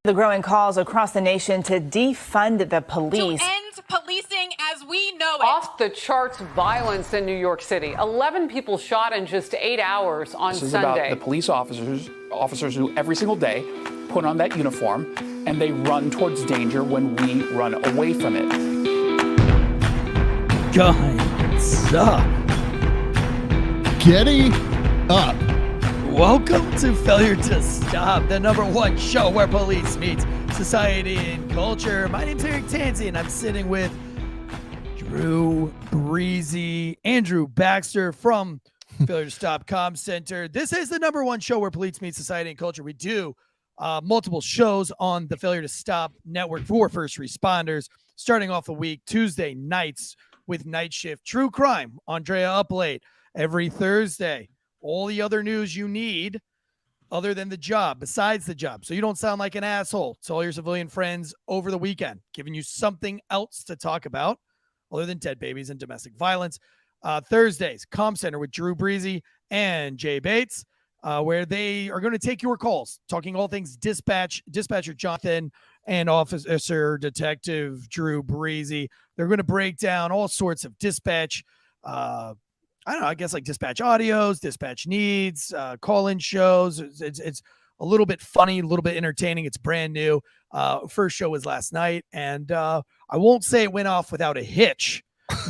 The growing calls across the nation to defund the police. To end policing as we know it. Off the charts violence in New York City. 11 people shot in just 8 hours on Sunday. This is about the police officers who every single day put on that uniform and they run towards danger when we run away from it. Guys up. Getting up. Welcome to Failure to Stop, the #1 show where police meets society and culture. My name's Tansey, and I'm sitting with Drew Breasy, Andrew Baxter from Failure to Stop Comm Center. This is the #1 show where police meet society and culture. We do multiple shows on the Failure to Stop network for first responders, starting off the week Tuesday nights with Night Shift True Crime, Andrea Up Late, every Thursday. All the other news you need other than the job, besides the job. So you don't sound like an asshole to all your civilian friends over the weekend, giving you something else to talk about other than dead babies and domestic violence. Thursdays, Comm Center with Drew Breasy and Jay Bates, where they are going to take your calls, talking all things Dispatcher Jonathan and Officer Detective Drew Breasy. They're going to break down all sorts of dispatch, I don't know, I guess like dispatch audios, dispatch needs, call-in shows. It's a little bit funny, a little bit entertaining. It's brand new. First show was last night, and I won't say it went off without a hitch,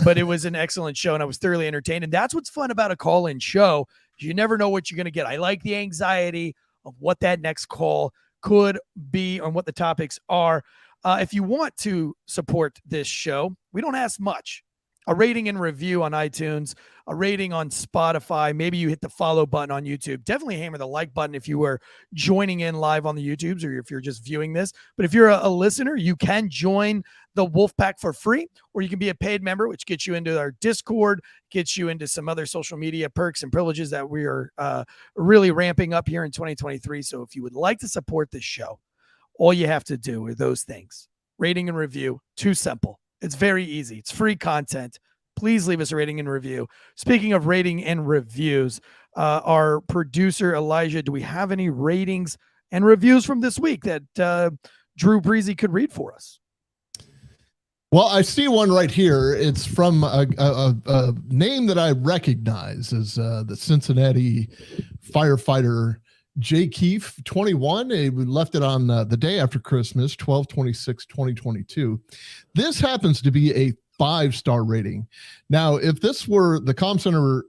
but it was an excellent show, and I was thoroughly entertained. And that's what's fun about a call-in show. You never know what you're going to get. I like the anxiety of what that next call could be and what the topics are. If you want to support this show, we don't ask much. A rating and review on iTunes, a rating on Spotify. Maybe you hit the follow button on YouTube. Definitely hammer the like button if you were joining in live on the YouTubes or if you're just viewing this. But if you're a listener, you can join the Wolfpack for free, or you can be a paid member, which gets you into our Discord, gets you into some other social media perks and privileges that we are really ramping up here in 2023. So if you would like to support this show, all you have to do are those things. Rating and review, too simple. It's very easy. It's free content. Please leave us a rating and review. Speaking of rating and reviews, our producer, Elijah, do we have any ratings and reviews from this week that Drew Breasy could read for us? Well, I see one right here. It's from a name that I recognize as the Cincinnati firefighter Cheif, 21. We left it on the day after Christmas, 12/26/2022. This happens to be a 5-star rating. Now, if this were the Comm Center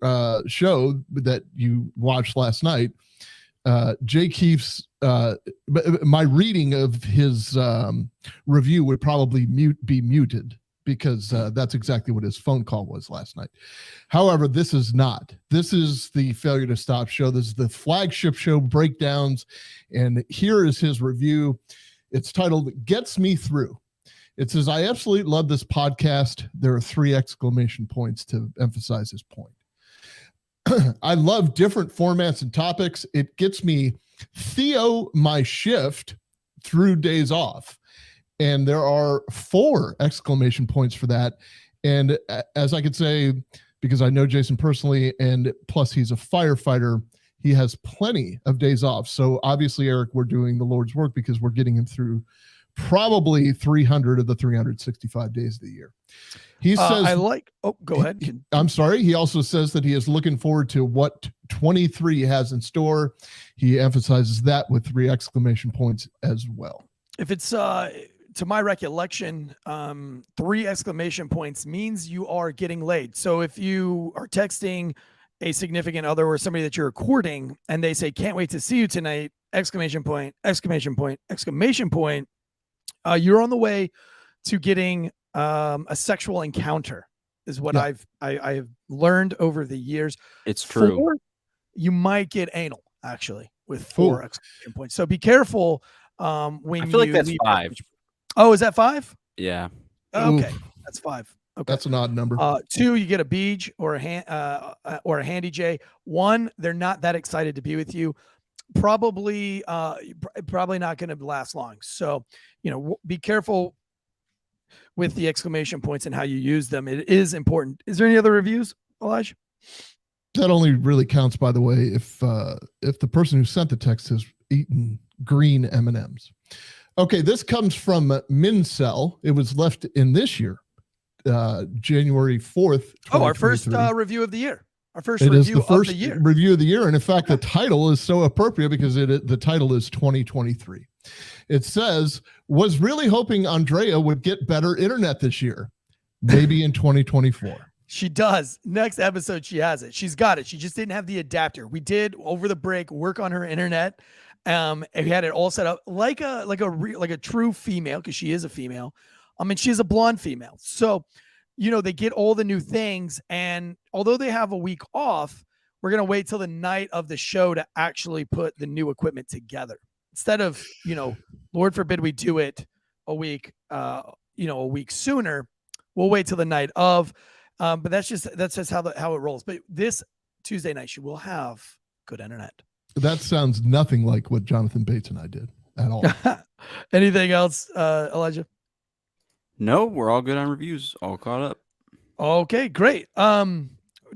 show that you watched last night, Cheif's my reading of his review would probably be muted, because that's exactly what his phone call was last night. However, this is not. This is the Failure to Stop show. This is the flagship show, breakdowns. And here is his review. It's titled, Gets Me Through. It says, I absolutely love this podcast. There are 3 exclamation points to emphasize his point. I love different formats and topics. It gets me Theo my shift through days off. And there are 4 exclamation points for that. And as I could say, because I know Jason personally, and plus he's a firefighter, he has plenty of days off. So obviously, Eric, we're doing the Lord's work because we're getting him through probably 300 of the 365 days of the year. He says, go ahead. I'm sorry. He also says that he is looking forward to what 23 has in store. He emphasizes that with 3 exclamation points as well. If it's, to my recollection, 3 exclamation points means you are getting laid. So if you are texting a significant other or somebody that you're courting and they say, can't wait to see you tonight, exclamation point, exclamation point, exclamation point, you're on the way to getting a sexual encounter is what I have learned over the years. It's true. 4, you might get anal actually with 4 exclamation points. So be careful when I feel like that's 5. Oh, is that 5? Yeah. Okay, Oof. that's 5. Okay, that's an odd number. 2, you get a beej or a handy J. 1, they're not that excited to be with you. Probably not going to last long. So, be careful with the exclamation points and how you use them. It is important. Is there any other reviews, Elijah? That only really counts, by the way, if the person who sent the text has eaten green M&Ms. Okay, this comes from Mincel. It was left in this year, January 4th. Oh, our first review of the year. Our first It is review the first of the year. review of the year. And in fact, the title is so appropriate because the title is 2023. It says, was really hoping Andrea would get better internet this year, maybe in 2024. She does. Next episode, she has it. She's got it. She just didn't have the adapter. We did over the break work on her internet. And we had it all set up like a true female, because she is a female. I mean, she's a blonde female. So, they get all the new things. And although they have a week off, we're going to wait till the night of the show to actually put the new equipment together. Instead of, Lord forbid we do it a week sooner, we'll wait till the night of. But that's just how it rolls. But this Tuesday night, she will have good internet. That sounds nothing like what Jonathan Bates and I did at all. Anything else, Elijah? No, we're all good on reviews. All caught up. Okay, great.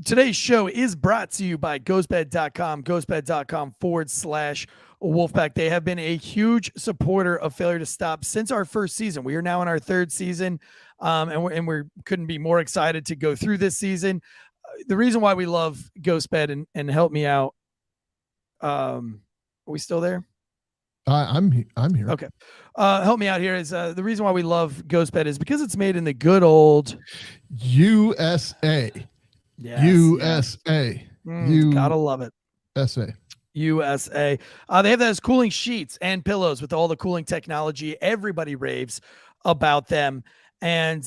Today's show is brought to you by ghostbed.com, ghostbed.com/Wolfpack. They have been a huge supporter of Failure to Stop since our first season. We are now in our third season, and we couldn't be more excited to go through this season. The reason why we love Ghostbed, and help me out. Are we still there? I'm here. Okay. Help me out here. Is the reason why we love Ghostbed is because it's made in the good old USA. Yes, USA. You gotta love it. USA. USA. They have those cooling sheets and pillows with all the cooling technology. Everybody raves about them. And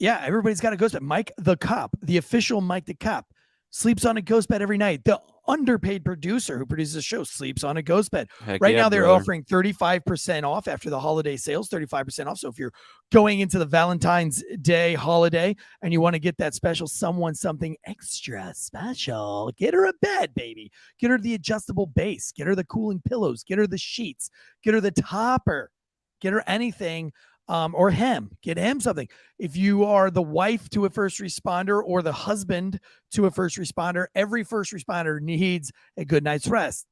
everybody's got a Ghostbed. Mike the Cop, the official Mike the Cop, sleeps on a Ghostbed every night. The underpaid producer who produces the show sleeps on a Ghostbed. Right now, they're offering 35% off after the holiday sales, 35% off. So if you're going into the Valentine's Day holiday and you want to get that special someone something extra special, get her a bed, baby. Get her the adjustable base. Get her the cooling pillows. Get her the sheets. Get her the topper. Get her anything. Or him, get him something. If you are the wife to a first responder or the husband to a first responder, every first responder needs a good night's rest.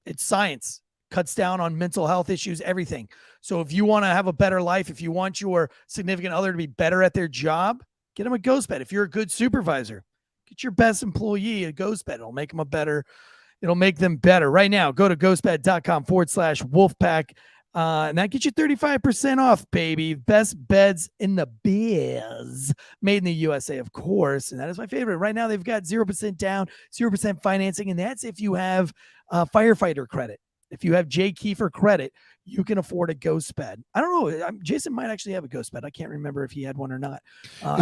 It's science, cuts down on mental health issues, everything. So if you want to have a better life, if you want your significant other to be better at their job, get them a Ghostbed. If you're a good supervisor, get your best employee a Ghostbed. It'll make them it'll make them better. Right now, go to ghostbed.com/Wolfpack. And that gets you 35% off, baby. Best beds in the biz. Made in the USA, of course. And that is my favorite. Right now, they've got 0% down, 0% financing. And that's if you have firefighter credit. If you have Jay Kiefer credit, you can afford a Ghostbed. I don't know. Jason might actually have a Ghostbed. I can't remember if he had one or not.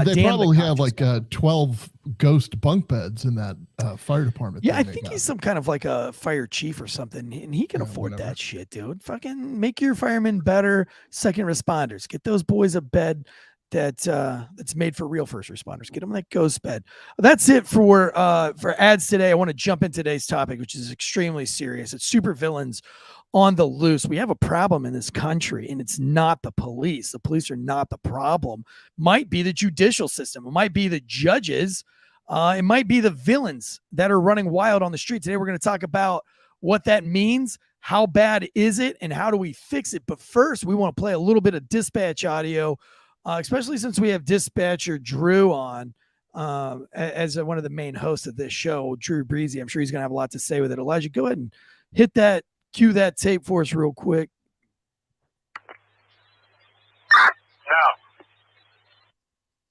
They probably have like 12 ghost bunk beds in that fire department. Yeah, I think he's some kind of like a fire chief or something, and he can afford that shit, dude. Fucking make your firemen better second responders. Get those boys a bed that's made for real first responders. Get them that Ghostbed. That's it for ads today. I want to jump into today's topic, which is extremely serious. It's supervillains on the loose. We have a problem in this country, and it's not the police. The police are not the problem. Might be the judicial system. It might be the judges. It might be the villains that are running wild on the street. Today, we're going to talk about what that means, how bad is it, and how do we fix it. But first, we want to play a little bit of dispatch audio, especially since we have dispatcher Drew on as one of the main hosts of this show, Drew Breasy. I'm sure he's going to have a lot to say with it. Elijah, go ahead and cue that tape for us real quick.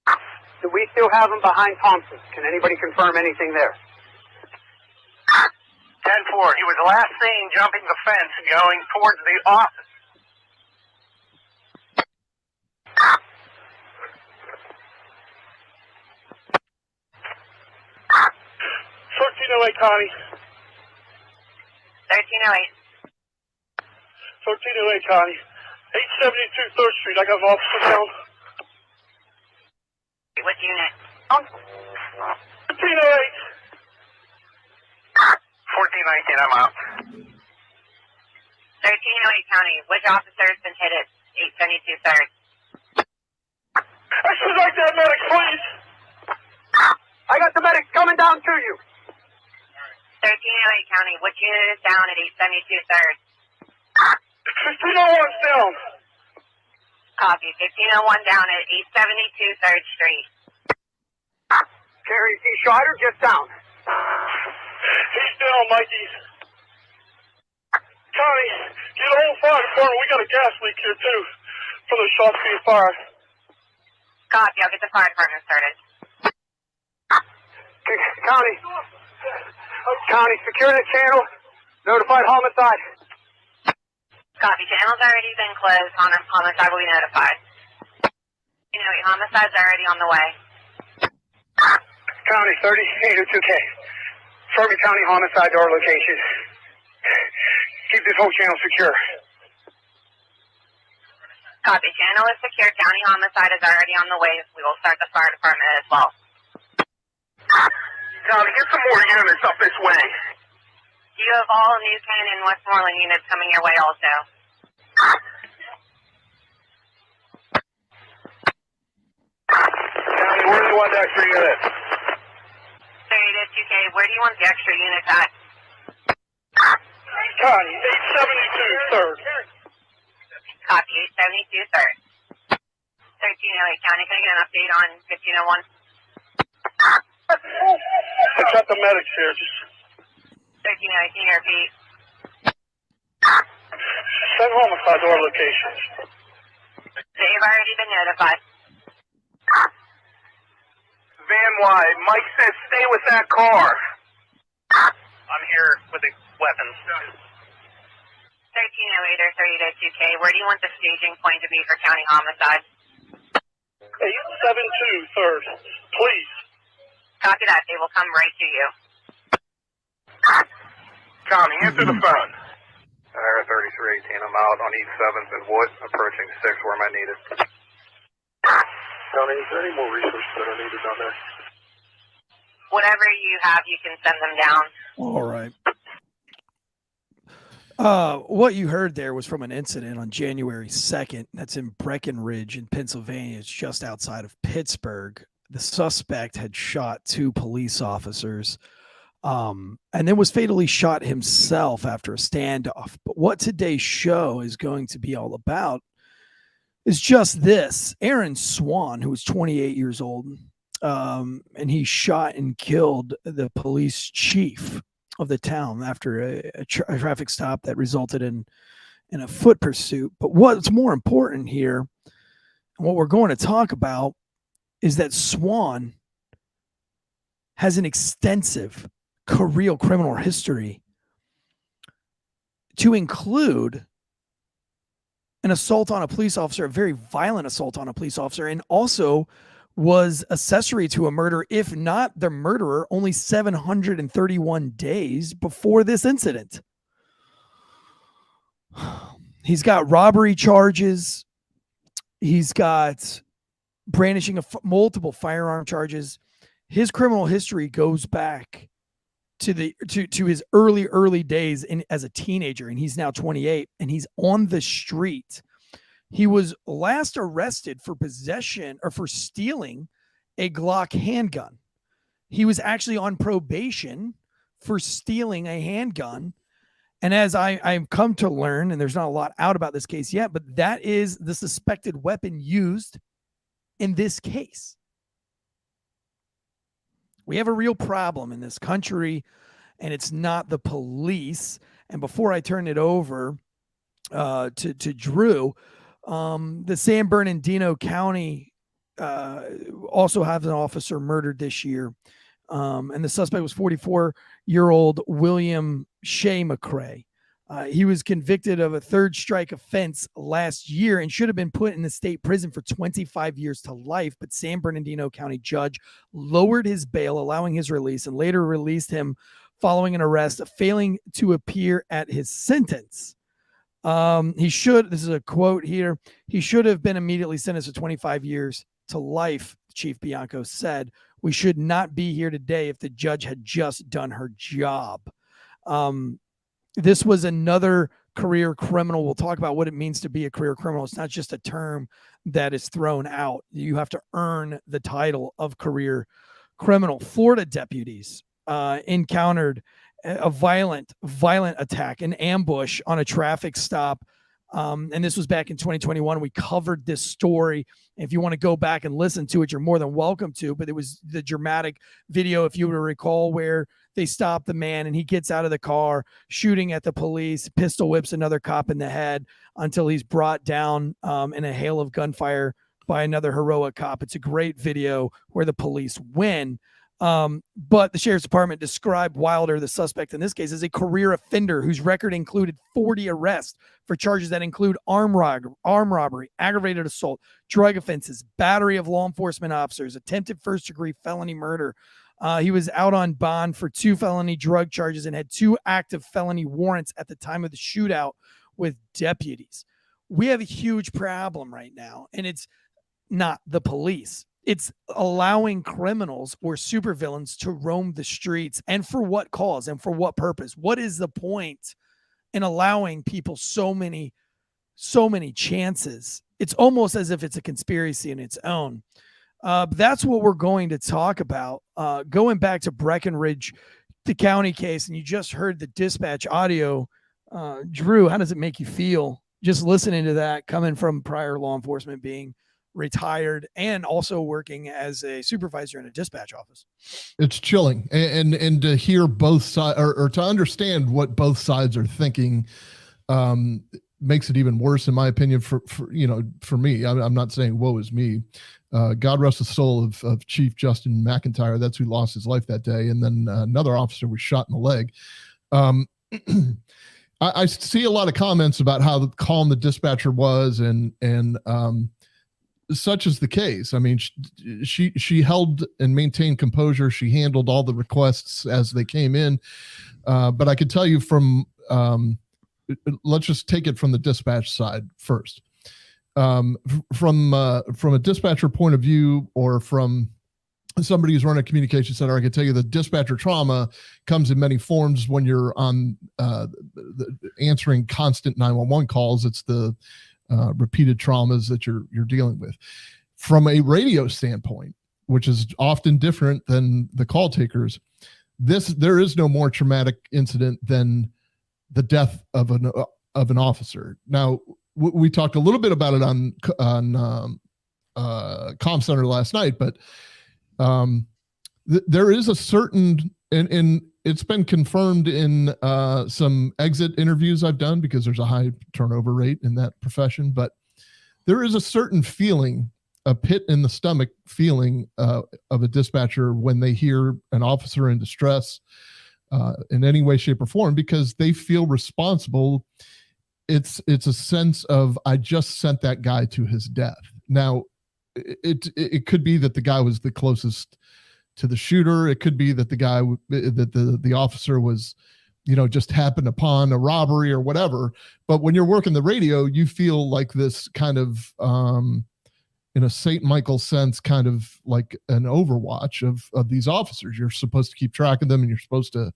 No. Do we still have him behind Thompson? Can anybody confirm anything there? 10-4. He was last seen jumping the fence going towards the office. Connie. 1308. 1308, Connie. 872 3rd Street. I got an officer down. What unit? 1308. 1419, I'm out. 1308, County. Which officer has been hit at 872 3rd? Expedite that medic, please. I got the medics coming down to you. 1308, County. Which unit is down at 872 3rd? 1501's down. Copy. 1501 down at 872 3rd Street. Terry, see shot or just down? He's down, Mikey. Connie, get a whole fire department. We got a gas leak here, too, for those shots being fired. Copy. I'll get the fire department started. Connie, secure the channel. Notified homicide. Copy. Channel's already been closed. Homicide will be notified. You know, homicide's already on the way. Connie, 3802K. Fermi County homicide to our location. Keep this whole channel secure. Copy. Channel is secure. County homicide is already on the way. We will start the fire department as well. Connie, get some more units up this way. You have all New Canaan and Westmoreland units coming your way also. Connie, where do you want the extra unit? 3802K, where do you want the extra units at? Connie, 872 3rd. Copy. 872 3rd. 1308 County, can I get an update on 1501? I got the medics here. Just 1308, can you repeat? send homicide to our location. They've already been notified. Van wide. Mike says stay with that car. I'm here with the weapons. 1308 or 3802K, where do you want the staging point to be for county homicide? 872 3rd. Please. Copy that. They will come right to you. Connie, answer the phone. Ira 3318, I'm out on East 7th and Wood, approaching 6 where am I needed. Connie, is there any more resources that are needed down there? Whatever you have, you can send them down. All right. What you heard there was from an incident on January 2nd. That's in Brackenridge in Pennsylvania. It's just outside of Pittsburgh. The suspect had shot 2 police officers and then was fatally shot himself after a standoff. But what today's show is going to be all about is just this. Arron Swan, who was 28 years old, and he shot and killed the police chief of the town after a traffic stop that resulted in a foot pursuit. But what's more important here, and what we're going to talk about, is that Swan has an extensive career criminal history, to include an assault on a police officer, a very violent assault on a police officer, and also was accessory to a murder, if not the murderer, only 731 days before this incident. He's got robbery charges. He's got brandishing of multiple firearm charges. His criminal history goes back to his early days as a teenager, and he's now 28, and he's on the street. He was last arrested for possession or for stealing a Glock handgun. He was actually on probation for stealing a handgun. And as I've come to learn, and there's not a lot out about this case yet, but that is the suspected weapon used in this case. We have a real problem in this country, and it's not the police. And before I turn it over to Drew, the San Bernardino County also has an officer murdered this year. And the suspect was 44-year-old William Shea McCrae. He was convicted of a third strike offense last year and should have been put in the state prison for 25 years to life. But San Bernardino County judge lowered his bail, allowing his release, and later released him following an arrest, failing to appear at his sentence. This is a quote here, he should have been immediately sentenced to 25 years to life, Chief Bianco said. We should not be here today if the judge had just done her job. This was another career criminal. We'll talk about what it means to be a career criminal. It's not just a term that is thrown out. You have to earn the title of career criminal. Florida deputies encountered a violent attack, an ambush on a traffic stop And this was back in 2021. We covered this story. If you want to go back and listen to it, you're more than welcome to. But it was the dramatic video, if you were to recall, where they stop the man and he gets out of the car, shooting at the police, pistol whips another cop in the head until he's brought down in a hail of gunfire by another heroic cop. It's a great video where the police win. But the sheriff's department described Wilder, the suspect in this case, as a career offender whose record included 40 arrests for charges that include armed robbery, aggravated assault, drug offenses, battery of law enforcement officers, attempted first-degree felony murder. He was out on bond for 2 felony drug charges and had 2 active felony warrants at the time of the shootout with deputies. We have a huge problem right now, and it's not the police. It's allowing criminals or supervillains to roam the streets, and for what cause and for what purpose? What is the point in allowing people so many chances? It's almost as if it's a conspiracy in its own. That's what we're going to talk about. Going back to Brackenridge, the county case, and you just heard the dispatch audio. Drew, how does it make you feel just listening to that, coming from prior law enforcement, being retired and also working as a supervisor in a dispatch office? It's chilling, and to hear both sides, or to understand what both sides are thinking, makes it even worse, in my opinion. For me, I'm not saying woe is me. God rest the soul of Chief Justin McIntire. That's who lost his life that day, and then another officer was shot in the leg. I see a lot of comments about how calm the dispatcher was, and such is the case. I mean, she held and maintained composure. She handled all the requests as they came in. But I can tell you from, let's just take it from the dispatch side first. From a dispatcher point of view, or from somebody who's running a communication center, I can tell you the dispatcher trauma comes in many forms. When you're on answering constant 911 calls, it's the repeated traumas that you're dealing with. From a radio standpoint, which is often different than the call takers, there is no more traumatic incident than the death of an officer. Now, we talked a little bit about it on Comm Center last night, but there is a certain, and it's been confirmed in some exit interviews I've done, because there's a high turnover rate in that profession, but there is a certain feeling, a pit in the stomach feeling of a dispatcher when they hear an officer in distress in any way, shape, or form, because they feel responsible. It's a sense of, I just sent that guy to his death. Now, it could be that the guy was the closest to the shooter. It could be that the officer was, just happened upon a robbery or whatever. But when you're working the radio, you feel like this kind of, in a St. Michael sense, kind of like an overwatch of these officers. You're supposed to keep track of them, and you're supposed to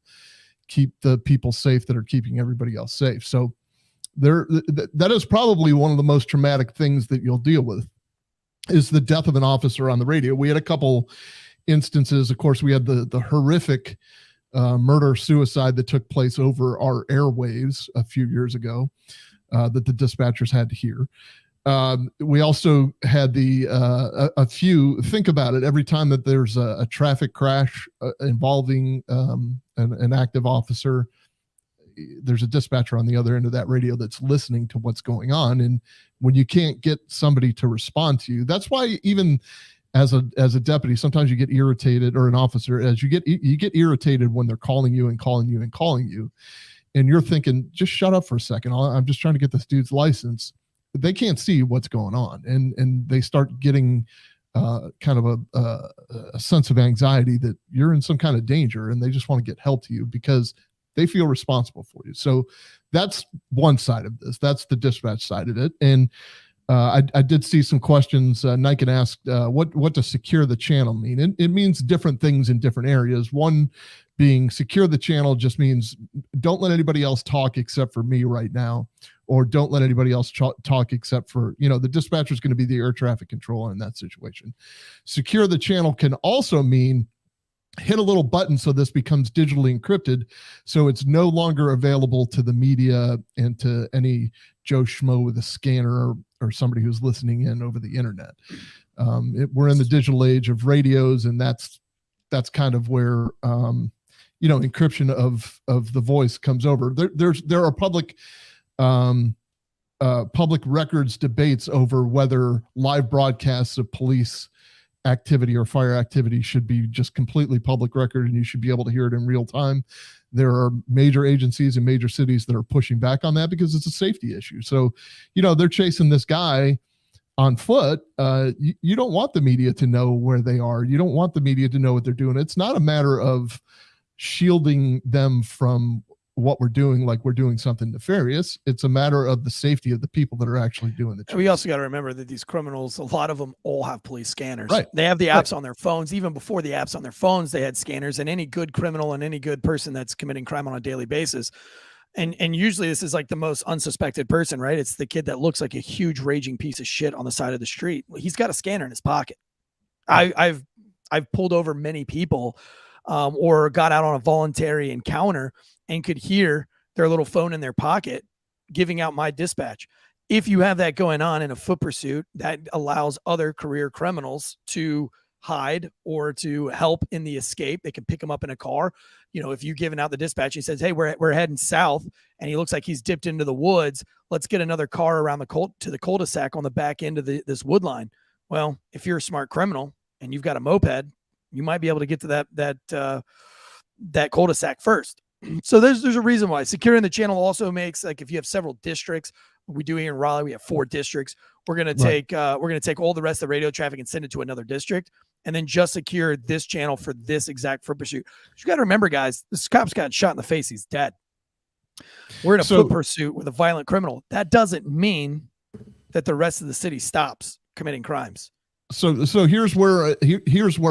keep the people safe that are keeping everybody else safe. So that is probably one of the most traumatic things that you'll deal with, is the death of an officer on the radio. We had a couple instances. Of course, we had the horrific murder-suicide that took place over our airwaves a few years ago that the dispatchers had to hear. We also had a few, think about it, every time that there's a traffic crash involving an active officer, there's a dispatcher on the other end of that radio that's listening to what's going on. And when you can't get somebody to respond to you, that's why even as a deputy, sometimes you get irritated, or an officer, as you get irritated when they're calling you and calling you and calling you, and you're thinking, just shut up for a second. I'm just trying to get this dude's license. They can't see what's going on, and they start getting kind of a sense of anxiety that you're in some kind of danger, and they just want to get help to you because they feel responsible for you. So that's one side of this. That's the dispatch side of it. And I did see some questions. Niken asked, what does secure the channel mean? It means different things in different areas. One being, secure the channel just means don't let anybody else talk except for me right now, or don't let anybody else talk except for, the dispatcher is going to be the air traffic controller in that situation. Secure the channel can also mean hit a little button so this becomes digitally encrypted, so it's no longer available to the media and to any Joe Schmo with a scanner or somebody who's listening in over the internet. We're in the digital age of radios, and that's kind of where encryption of the voice comes over. There are public records debates over whether live broadcasts of police activity or fire activity should be just completely public record and you should be able to hear it in real time. There are major agencies in major cities that are pushing back on that because it's a safety issue. So, they're chasing this guy on foot. You don't want the media to know where they are. You don't want the media to know what they're doing. It's not a matter of shielding them from what we're doing, like we're doing something nefarious. It's a matter of the safety of the people that are actually doing the chase. We also got to remember that these criminals, a lot of them all have police scanners. Right. They have the apps on their phones. Even before the apps on their phones, they had scanners, and any good criminal and any good person that's committing crime on a daily basis. And usually this is like the most unsuspected person, right? It's the kid that looks like a huge raging piece of shit on the side of the street. He's got a scanner in his pocket. I've pulled over many people or got out on a voluntary encounter and could hear their little phone in their pocket giving out my dispatch. If you have that going on in a foot pursuit, that allows other career criminals to hide or to help in the escape. They can pick him up in a car. If you're giving out the dispatch, he says, hey, we're heading south, and he looks like he's dipped into the woods. Let's get another car around to the cul-de-sac on the back end of this wood line. Well, if you're a smart criminal and you've got a moped, you might be able to get to that cul-de-sac first. So there's a reason why securing the channel also makes, like, if you have several districts, we do here in Raleigh, we have 4 districts. We're going to take all the rest of the radio traffic and send it to another district, and then just secure this channel for this exact foot pursuit. You got to remember, guys, this cop's got shot in the face. He's dead. We're in a foot pursuit with a violent criminal. That doesn't mean that the rest of the city stops committing crimes. So here's where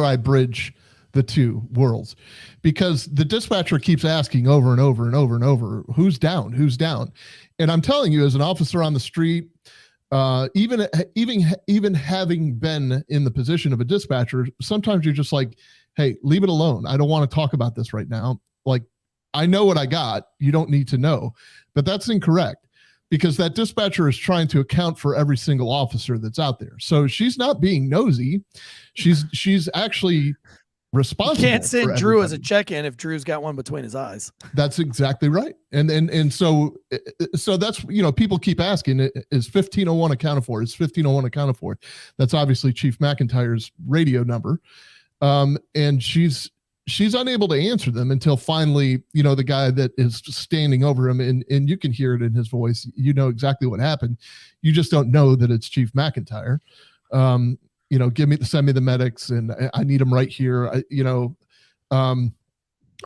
I bridge the two worlds, because the dispatcher keeps asking over and over and over and over, who's down? And I'm telling you, as an officer on the street, even having been in the position of a dispatcher, sometimes you're just like, hey, leave it alone. I don't want to talk about this right now. Like, I know what I got. You don't need to know. But that's incorrect, because that dispatcher is trying to account for every single officer that's out there. So she's not being nosy. She's actually responsible. You can't send Drew as a check-in if Drew's got one between his eyes. That's exactly right. And so that's, people keep asking, is 1501 accounted for? Is 1501 accounted for? That's obviously Chief McIntire's radio number. And she's unable to answer them until finally, the guy that is standing over him, and you can hear it in his voice, exactly what happened. You just don't know that it's Chief McIntyre. Send me the medics, and I need them right here.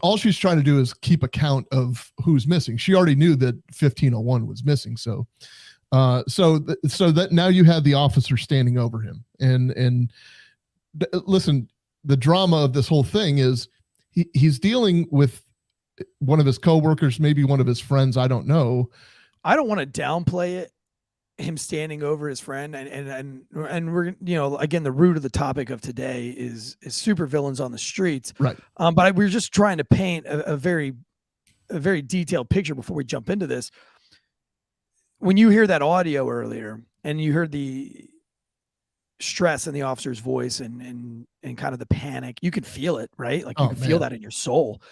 All she's trying to do is keep account of who's missing. She already knew that 1501 was missing. So that now you have the officer standing over him. And listen, the drama of this whole thing is he's dealing with one of his coworkers, maybe one of his friends. I don't know. I don't want to downplay it, him standing over his friend, and we're, again, the root of the topic of today is supervillains on the streets, right? But we're just trying to paint a very detailed picture before we jump into this. When you hear that audio earlier and you heard the stress in the officer's voice and kind of the panic, you can feel it, right? Like you can feel that in your soul.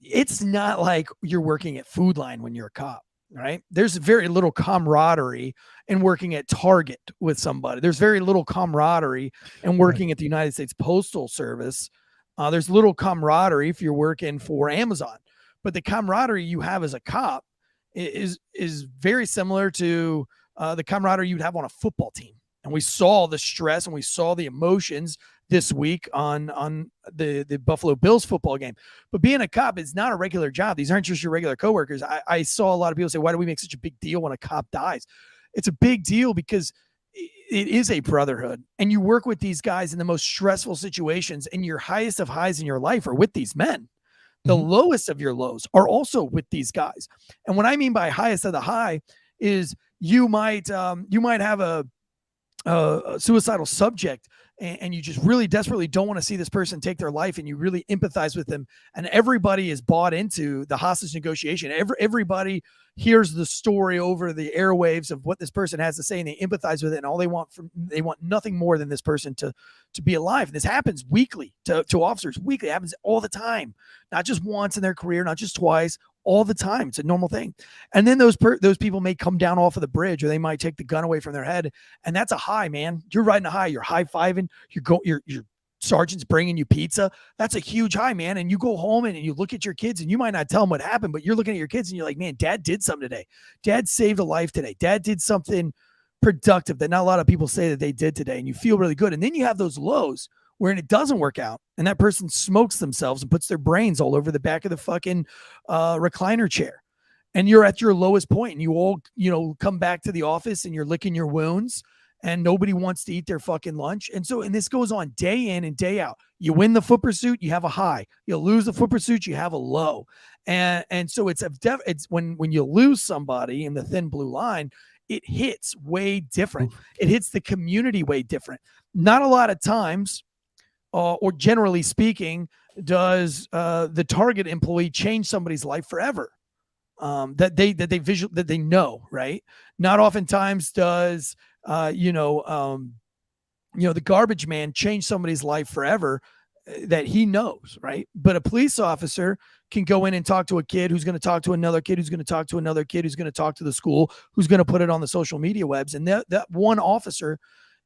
It's not like you're working at Food Line when you're a cop. Right? There's very little camaraderie in working at Target with somebody. There's very little camaraderie in working at the United States Postal Service. There's little camaraderie if you're working for Amazon, but the camaraderie you have as a cop is very similar to the camaraderie you'd have on a football team. And we saw the stress and we saw the emotions this week on the Buffalo Bills football game. But being a cop is not a regular job. These aren't just your regular coworkers. I saw a lot of people say, why do we make such a big deal when a cop dies? It's a big deal because it is a brotherhood, and you work with these guys in the most stressful situations, and your highest of highs in your life are with these men. The lowest of your lows are also with these guys. And what I mean by highest of the high is you might have suicidal subject, and you just really desperately don't want to see this person take their life, and you really empathize with them, and everybody is bought into the hostage negotiation. Everybody hears the story over the airwaves of what this person has to say, and they empathize with it, and all they want nothing more than this person to be alive. And this happens weekly to officers. Weekly. It happens all the time, not just once in their career, not just twice, all the time. It's a normal thing. And then those people may come down off of the bridge, or they might take the gun away from their head, and that's a high, man. You're riding a high. You're high-fiving. Your sergeant's bringing you pizza. That's a huge high, man. And you go home and you look at your kids, and you might not tell them what happened, but you're looking at your kids and you're like, man, Dad did something today. Dad saved a life today. Dad did something productive that not a lot of people say that they did today, and you feel really good. And then you have those lows where it doesn't work out, and that person smokes themselves and puts their brains all over the back of the fucking recliner chair, and you're at your lowest point, and you all, come back to the office and you're licking your wounds, and nobody wants to eat their fucking lunch. And this goes on day in and day out. You win the foot pursuit, you have a high. You lose the foot pursuit, you have a low. And so it's when you lose somebody in the thin blue line, it hits way different. It hits the community way different. Not a lot of times, or generally speaking, does the target employee change somebody's life forever, that they know, right? Not oftentimes does the garbage man change somebody's life forever that he knows, right? But a police officer can go in and talk to a kid who's going to talk to another kid who's going to talk to another kid who's going to talk to the school, who's going to put it on the social media webs, and that one officer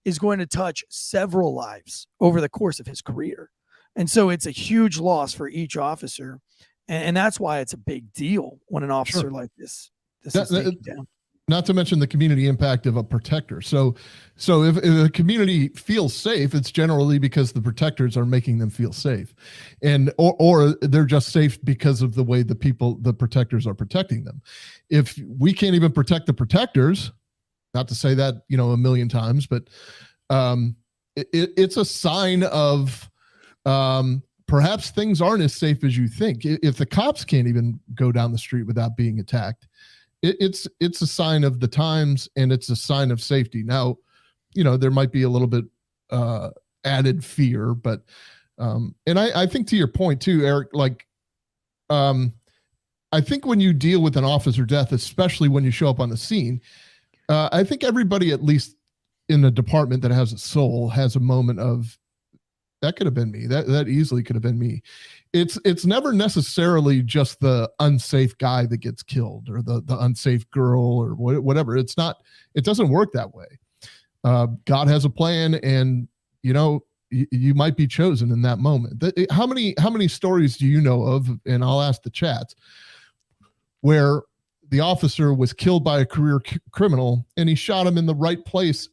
is going to touch several lives over the course of his career. And so it's a huge loss for each officer. And that's why it's a big deal when an officer like this is taken down. Not to mention the community impact of a protector. So if a community feels safe, it's generally because the protectors are making them feel safe, and or they're just safe because of the way the protectors are protecting them. If we can't even protect the protectors, not to say that, a million times, but it's a sign of perhaps things aren't as safe as you think. If the cops can't even go down the street without being attacked, it's a sign of the times, and it's a sign of safety. Now, there might be a little bit added fear, but and I think to your point too, Eric, I think when you deal with an officer death, especially when you show up on the scene, I think everybody, at least in a department that has a soul, has a moment of, that could have been me. That easily could have been me. It's never necessarily just the unsafe guy that gets killed, or the unsafe girl, or whatever. It doesn't work that way. God has a plan, and you might be chosen in that moment. How many stories do you know of? And I'll ask the chat, where the officer was killed by a career criminal, and he shot him in the right place.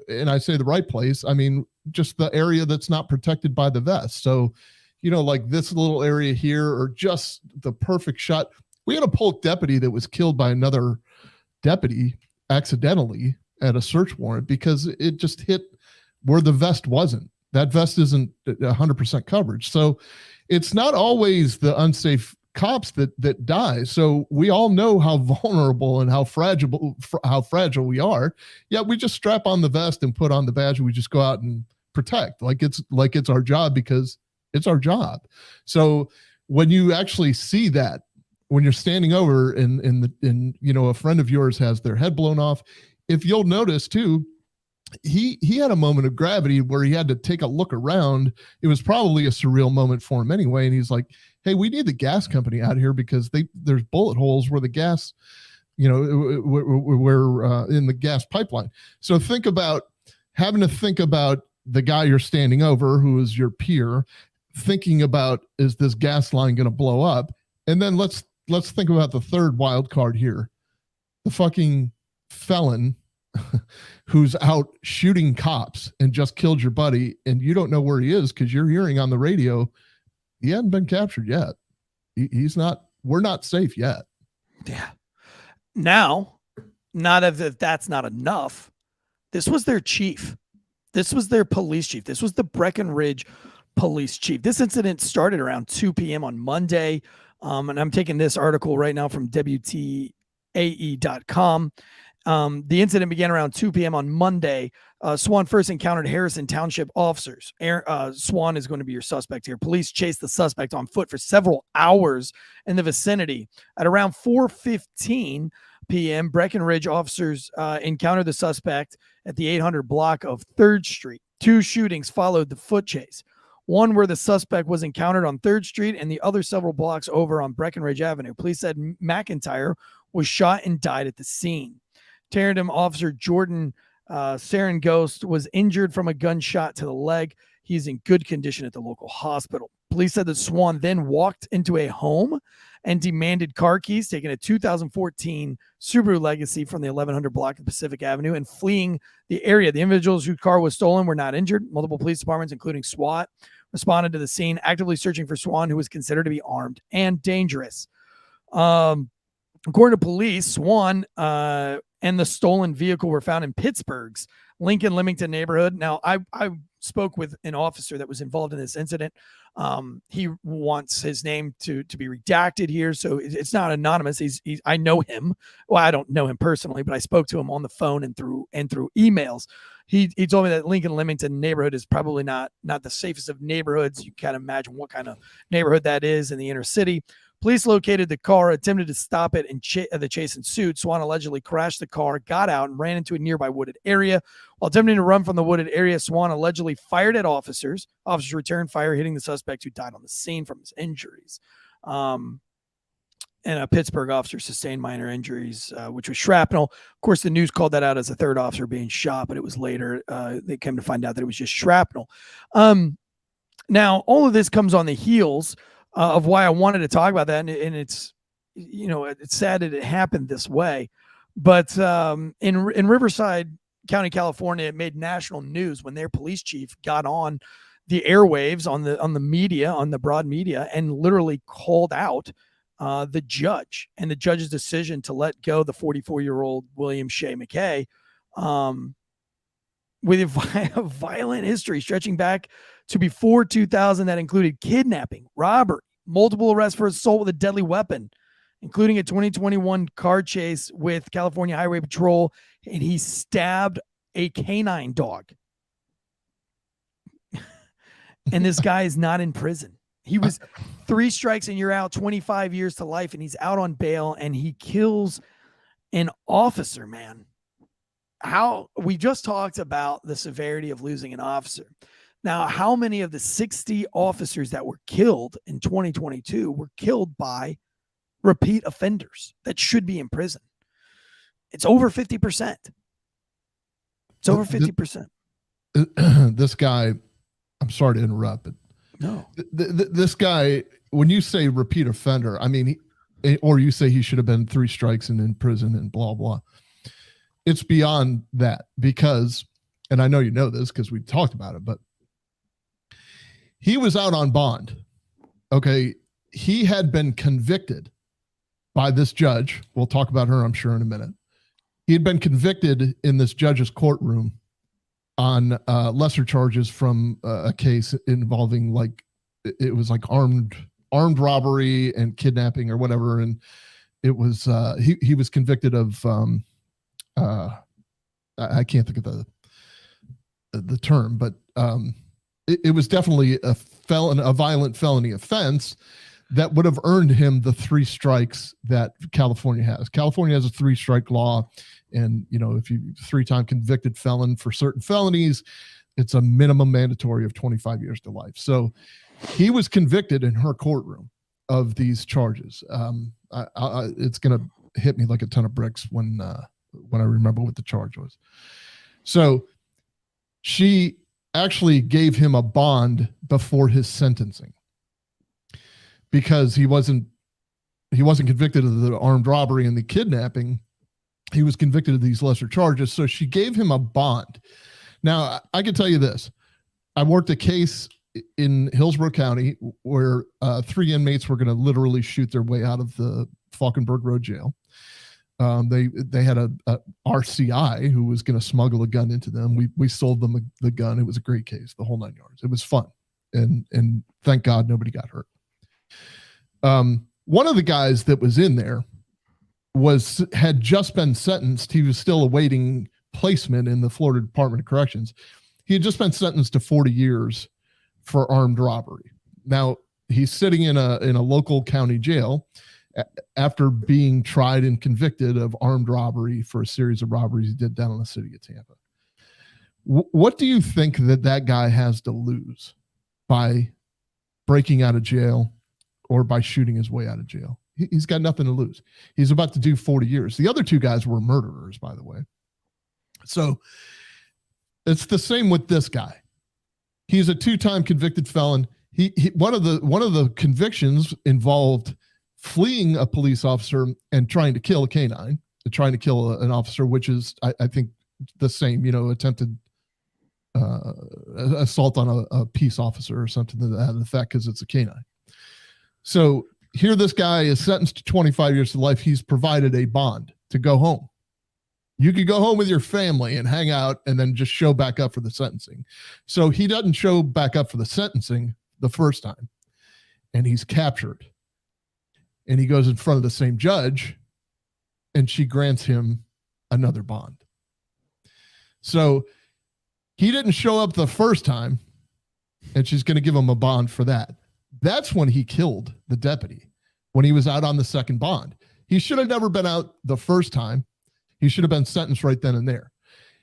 And I say the right place, I mean just the area that's not protected by the vest. So, like this little area here, or just the perfect shot. We had a Polk deputy that was killed by another deputy accidentally at a search warrant because it just hit where the vest wasn't. That vest isn't 100% coverage. So it's not always the unsafe cops that die. So we all know how vulnerable and how fragile we are. Yet we just strap on the vest and put on the badge, and we just go out and protect like it's our job, because it's our job. So when you actually see that, when you're standing over and a friend of yours has their head blown off, if you'll notice too, he had a moment of gravity where he had to take a look around. It was probably a surreal moment for him anyway. And he's like, hey, we need the gas company out here, because there's bullet holes where the gas, we're in the gas pipeline. So think about having to think about the guy you're standing over, who is your peer, thinking about, is this gas line going to blow up? And then let's think about the third wild card here. The fucking felon who's out shooting cops and just killed your buddy, and you don't know where he is because you're hearing on the radio he hadn't been captured yet. He's not. We're not safe yet. Yeah. Now, not if that's not enough, this was their chief. This was their police chief. This was the Brackenridge police chief. This incident started around 2 p.m. on Monday. And I'm taking this article right now from WTAE.com. The incident began around 2 p.m. on Monday. Swan first encountered Harrison Township officers. Swan is going to be your suspect here. Police chased the suspect on foot for several hours in the vicinity. At around 4:15 p.m., Brackenridge officers encountered the suspect at the 800 block of 3rd Street. 2 shootings followed the foot chase. One where the suspect was encountered on 3rd Street and the other several blocks over on Brackenridge Avenue. Police said McIntire was shot and died at the scene. Tarrandon officer Jordan Saranghost was injured from a gunshot to the leg. He's in good condition at the local hospital. Police said that Swan then walked into a home and demanded car keys, taking a 2014 Subaru Legacy from the 1100 block of Pacific Avenue and fleeing the area. The individuals whose car was stolen were not injured. Multiple police departments, including SWAT, responded to the scene, actively searching for Swan, who was considered to be armed and dangerous. According to police, Swan and the stolen vehicle were found in Pittsburgh's Lincoln Limington neighborhood. Now, I spoke with an officer that was involved in this incident. He wants his name to be redacted here, so it's not anonymous. I know him. Well, I don't know him personally, but I spoke to him on the phone and through emails. He told me that Lincoln Limington neighborhood is probably not the safest of neighborhoods. You can imagine what kind of neighborhood that is in the inner city. Police located the car, attempted to stop it, and the chase ensued. Swan allegedly crashed the car, got out, and ran into a nearby wooded area. While attempting to run from the wooded area, Swan allegedly fired at officers. Officers returned fire, hitting the suspect, who died on the scene from his injuries. And a Pittsburgh officer sustained minor injuries, which was shrapnel. Of course, the news called that out as a 3rd officer being shot, but it was later they came to find out that it was just shrapnel. Now, all of this comes on the heels of why I wanted to talk about that. And it's, it's sad that it happened this way, but in Riverside County, California, it made national news when their police chief got on the airwaves on the media, on the broad media, and literally called out the judge and the judge's decision to let go the 44-year-old William Shea McKay with a violent history stretching back to before 2000 that included kidnapping, robbery, multiple arrests for assault with a deadly weapon, including a 2021 car chase with California Highway Patrol, and he stabbed a canine dog. And this guy is not in prison. He was 3 strikes and you're out, 25 years to life, and he's out on bail, and he kills an officer, man. How we just talked about the severity of losing an officer. Now, how many of the 60 officers that were killed in 2022 were killed by repeat offenders that should be in prison? It's over 50%. It's over 50%. This guy, I'm sorry to interrupt, but no, this guy, when you say repeat offender, I mean, or you say he should have been 3 strikes and in prison and blah, blah. It's beyond that because, and I know you know this because we talked about it, but he was out on bond. Okay. He had been convicted by this judge. We'll talk about her, I'm sure, in a minute. He had been convicted in this judge's courtroom on lesser charges from a case involving it was like armed robbery and kidnapping or whatever. And it was, he was convicted of, I can't think of the term, but it was definitely a violent felony offense that would have earned him the 3 strikes that California has. California has a 3-strike law. And, if you 3-time convicted felon for certain felonies, it's a minimum mandatory of 25 years to life. So he was convicted in her courtroom of these charges. It's going to hit me like a ton of bricks when I remember what the charge was. So she actually gave him a bond before his sentencing because he wasn't convicted of the armed robbery and the kidnapping. He was convicted of these lesser charges. So she gave him a bond. Now, I can tell you this. I worked a case in Hillsborough County where 3 inmates were going to literally shoot their way out of the Falkenberg Road jail. They had a RCI who was going to smuggle a gun into them. We sold them the gun. It was a great case, the whole 9 yards. It was fun. And thank God nobody got hurt. One of the guys that was in there had just been sentenced. He was still awaiting placement in the Florida Department of Corrections. He had just been sentenced to 40 years for armed robbery. Now he's sitting in a local county jail after being tried and convicted of armed robbery for a series of robberies he did down in the city of Tampa. What do you think that guy has to lose by breaking out of jail or by shooting his way out of jail? He's got nothing to lose. He's about to do 40 years. The other two guys were murderers, by the way. So it's the same with this guy. He's a 2-time convicted felon. He one of the convictions involved fleeing a police officer and trying to kill a canine, trying to kill an officer, which is, I think, the same, attempted assault on a peace officer or something to that effect because it's a canine. So here this guy is sentenced to 25 years to life. He's provided a bond to go home. You could go home with your family and hang out and then just show back up for the sentencing. So he doesn't show back up for the sentencing the first time, and he's captured. And he goes in front of the same judge, and she grants him another bond. So he didn't show up the first time, and she's going to give him a bond for that. That's when he killed the deputy, when he was out on the second bond. He should have never been out the first time. He should have been sentenced right then and there.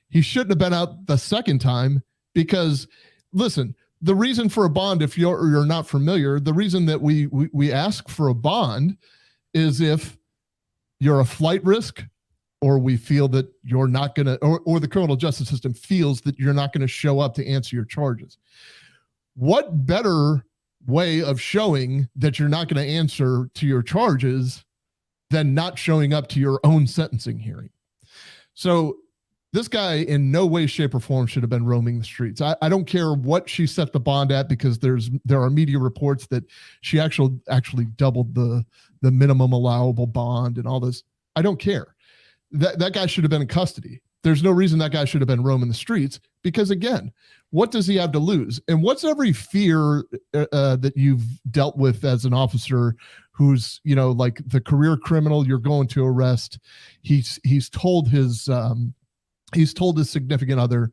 He shouldn't have been out the second time because, listen, the reason for a bond, if you're not familiar, the reason that we ask for a bond is if you're a flight risk, or we feel that you're not going to, or the criminal justice system feels that you're not going to show up to answer your charges. What better way of showing that you're not going to answer to your charges than not showing up to your own sentencing hearing? So this guy in no way, shape, or form should have been roaming the streets. I don't care what she set the bond at, because there are media reports that she actually doubled the minimum allowable bond and all this. I don't care. That guy should have been in custody. There's no reason that guy should have been roaming the streets, because, again, what does he have to lose? And what's every fear that you've dealt with as an officer who's, like the career criminal you're going to arrest? He's told his significant other,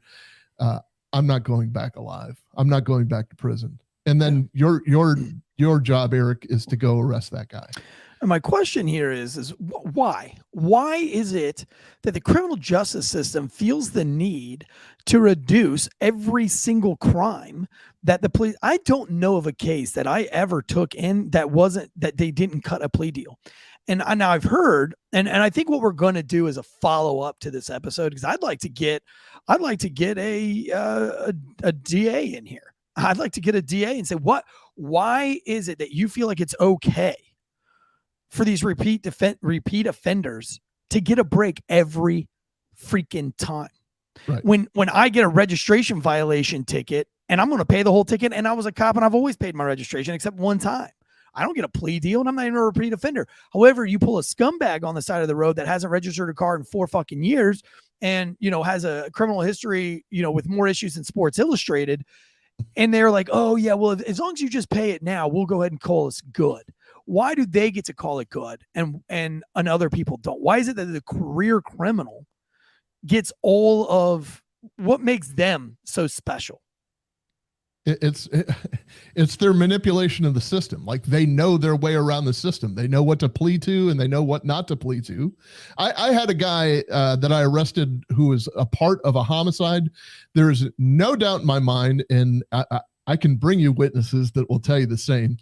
I'm not going back alive. I'm not going back to prison. And then your job, Eric, is to go arrest that guy. And my question here is why? Why is it that the criminal justice system feels the need to reduce every single crime that the police? I don't know of a case that I ever took in that they didn't cut a plea deal. And now I've heard, and I think what we're going to do is a follow up to this episode, because I'd like to get a DA in here. I'd like to get a DA and say, why is it that you feel like it's okay for these repeat offenders to get a break every freaking time? Right. When I get a registration violation ticket and I'm going to pay the whole ticket, and I was a cop and I've always paid my registration except one time, I don't get a plea deal, and I'm not even a repeat offender. However, you pull a scumbag on the side of the road that hasn't registered a car in 4 fucking years and, has a criminal history, with more issues than Sports Illustrated. And they're like, oh yeah, well, as long as you just pay it now, we'll go ahead and call this good. Why do they get to call it good and other people don't? Why is it that the career criminal gets all of what makes them so special? It's their manipulation of the system. Like, they know their way around the system. They know what to plead to, and they know what not to plead to. I had a guy that I arrested who was a part of a homicide. There is no doubt in my mind, and I can bring you witnesses that will tell you the same,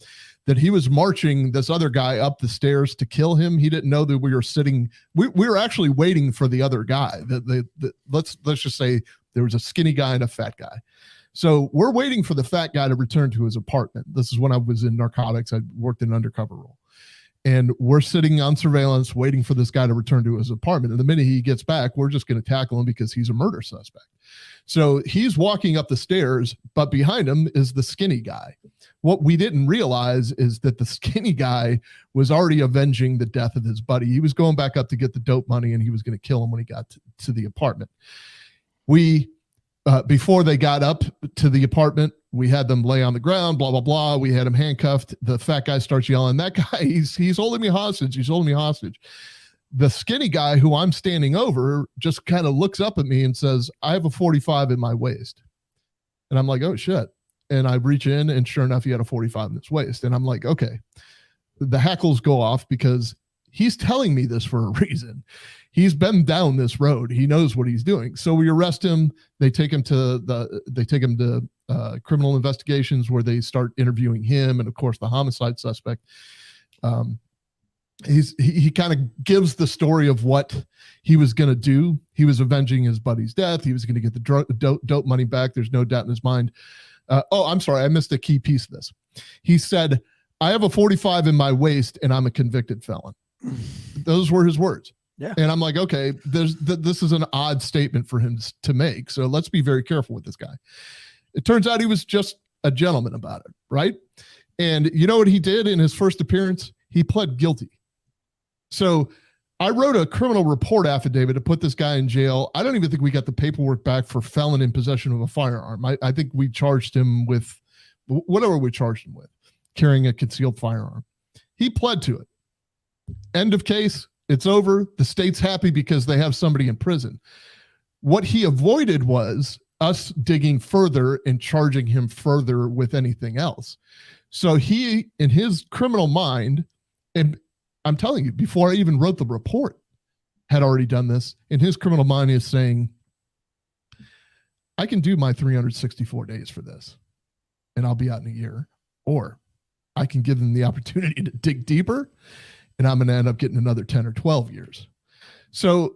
that he was marching this other guy up the stairs to kill him. He didn't know that we were sitting. We were actually waiting for the other guy. Let's just say there was a skinny guy and a fat guy. So we're waiting for the fat guy to return to his apartment. This is when I was in narcotics. I worked in an undercover role. And we're sitting on surveillance waiting for this guy to return to his apartment. And the minute he gets back, we're just going to tackle him because he's a murder suspect. So he's walking up the stairs, but behind him is the skinny guy. What we didn't realize is that the skinny guy was already avenging the death of his buddy. He was going back up to get the dope money, and he was going to kill him when he got to the apartment. Before they got up to the apartment, we had them lay on the ground, blah, blah, blah. We had him handcuffed. The fat guy starts yelling, that guy, he's holding me hostage. He's holding me hostage. The skinny guy who I'm standing over just kind of looks up at me and says, I have a 45 in my waist. And I'm like, oh shit. And I reach in, and sure enough, he had a 45 in his waist. And I'm like, okay. The hackles go off because he's telling me this for a reason. He's been down this road. He knows what he's doing. So we arrest him. They take him to criminal investigations, where they start interviewing him and, of course, the homicide suspect. He kind of gives the story of what he was going to do. He was avenging his buddy's death. He was going to get the dope money back. There's no doubt in his mind. I'm sorry. I missed a key piece of this. He said, I have a 45 in my waist and I'm a convicted felon. Those were his words. Yeah. And I'm like, okay, this is an odd statement for him to make. So let's be very careful with this guy. It turns out he was just a gentleman about it, right? And you know what he did in his first appearance? He pled guilty. So I wrote a criminal report affidavit to put this guy in jail. I don't even think we got the paperwork back for felon in possession of a firearm. I think we charged him with whatever we charged him with, carrying a concealed firearm. He pled to it. End of case. It's over. The state's happy because they have somebody in prison. What he avoided was us digging further and charging him further with anything else. So he, in his criminal mind, and I'm telling you, before I even wrote the report, had already done this. In his criminal mind, he is saying, I can do my 364 days for this, and I'll be out in a year. Or I can give them the opportunity to dig deeper, and I'm going to end up getting another 10 or 12 years. So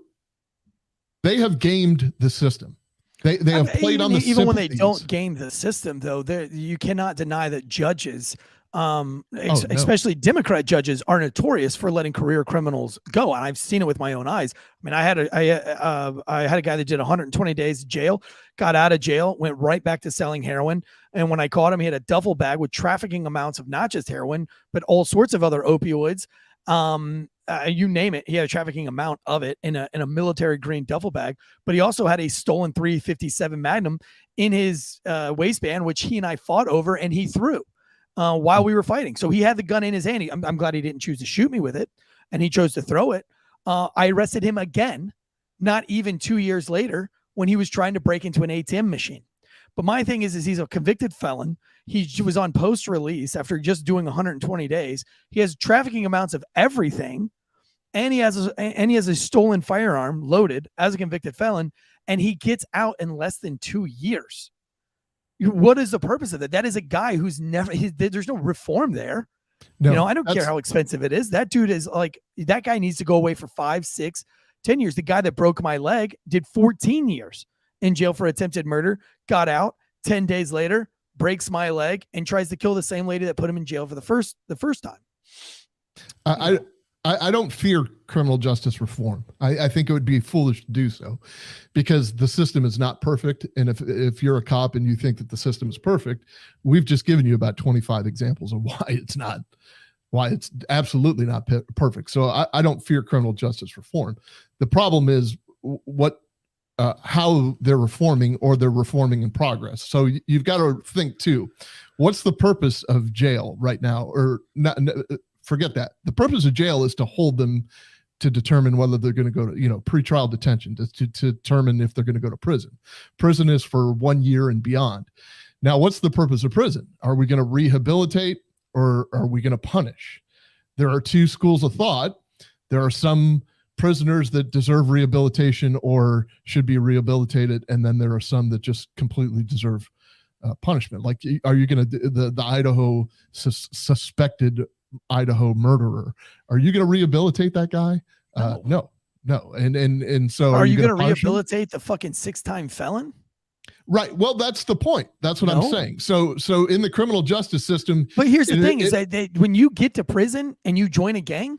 they have gamed the system. They have played on the even when they sympathies. don't game the system, though, you cannot deny that judges, especially Democrat judges, are notorious for letting career criminals go. And I've seen it with my own eyes. I mean, I had a guy that did 120 days jail, got out of jail, went right back to selling heroin. And when I caught him, he had a duffel bag with trafficking amounts of not just heroin, but all sorts of other opioids. You name it, he had a trafficking amount of it in a military green duffel bag, but he also had a stolen .357 Magnum in his waistband, which he and I fought over, and he threw while we were fighting. So he had the gun in his hand. I'm glad he didn't choose to shoot me with it, and he chose to throw it. I arrested him again, not even 2 years later, when he was trying to break into an ATM machine. But my thing is he's a convicted felon. He was on post-release after just doing 120 days. He has trafficking amounts of everything. And he has a stolen firearm loaded as a convicted felon, and he gets out in less than 2 years. What is the purpose of that? That is a guy who's there's no reform there. No, I don't care how expensive it is. That dude is like, that guy needs to go away for 5, 6, 10 years. The guy that broke my leg did 14 years in jail for attempted murder, got out 10 days later, breaks my leg, and tries to kill the same lady that put him in jail for the first time. I don't fear criminal justice reform. I think it would be foolish to do so, because the system is not perfect. And if you're a cop and you think that the system is perfect, we've just given you about 25 examples of why it's absolutely not perfect. So I don't fear criminal justice reform. The problem is how they're reforming, or they're reforming in progress. So you've got to think too, what's the purpose of jail right now? Or not, forget that. The purpose of jail is to hold them to determine whether they're going to go to, pretrial detention, to determine if they're going to go to prison. Prison is for 1 year and beyond. Now, what's the purpose of prison? Are we going to rehabilitate, or are we going to punish? There are two schools of thought. There are some prisoners that deserve rehabilitation or should be rehabilitated, and then there are some that just completely deserve punishment. Like, are you going to the Idaho suspected Idaho murderer? Are you going to rehabilitate that guy? No. And so are you going to rehabilitate the fucking 6-time felon? Right. Well, that's the point. That's what I'm saying. So in the criminal justice system. But here's the thing: is that when you get to prison and you join a gang,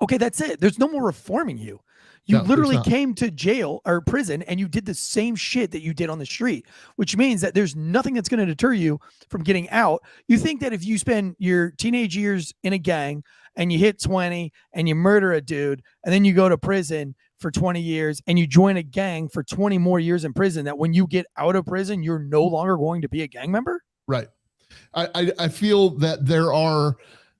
okay, that's it. There's no more reforming you. You literally came to jail or prison and you did the same shit that you did on the street, which means that there's nothing that's going to deter you from getting out. You think that if you spend your teenage years in a gang and you hit 20 and you murder a dude, and then you go to prison for 20 years and you join a gang for 20 more years in prison, that when you get out of prison, you're no longer going to be a gang member? Right. I feel that there are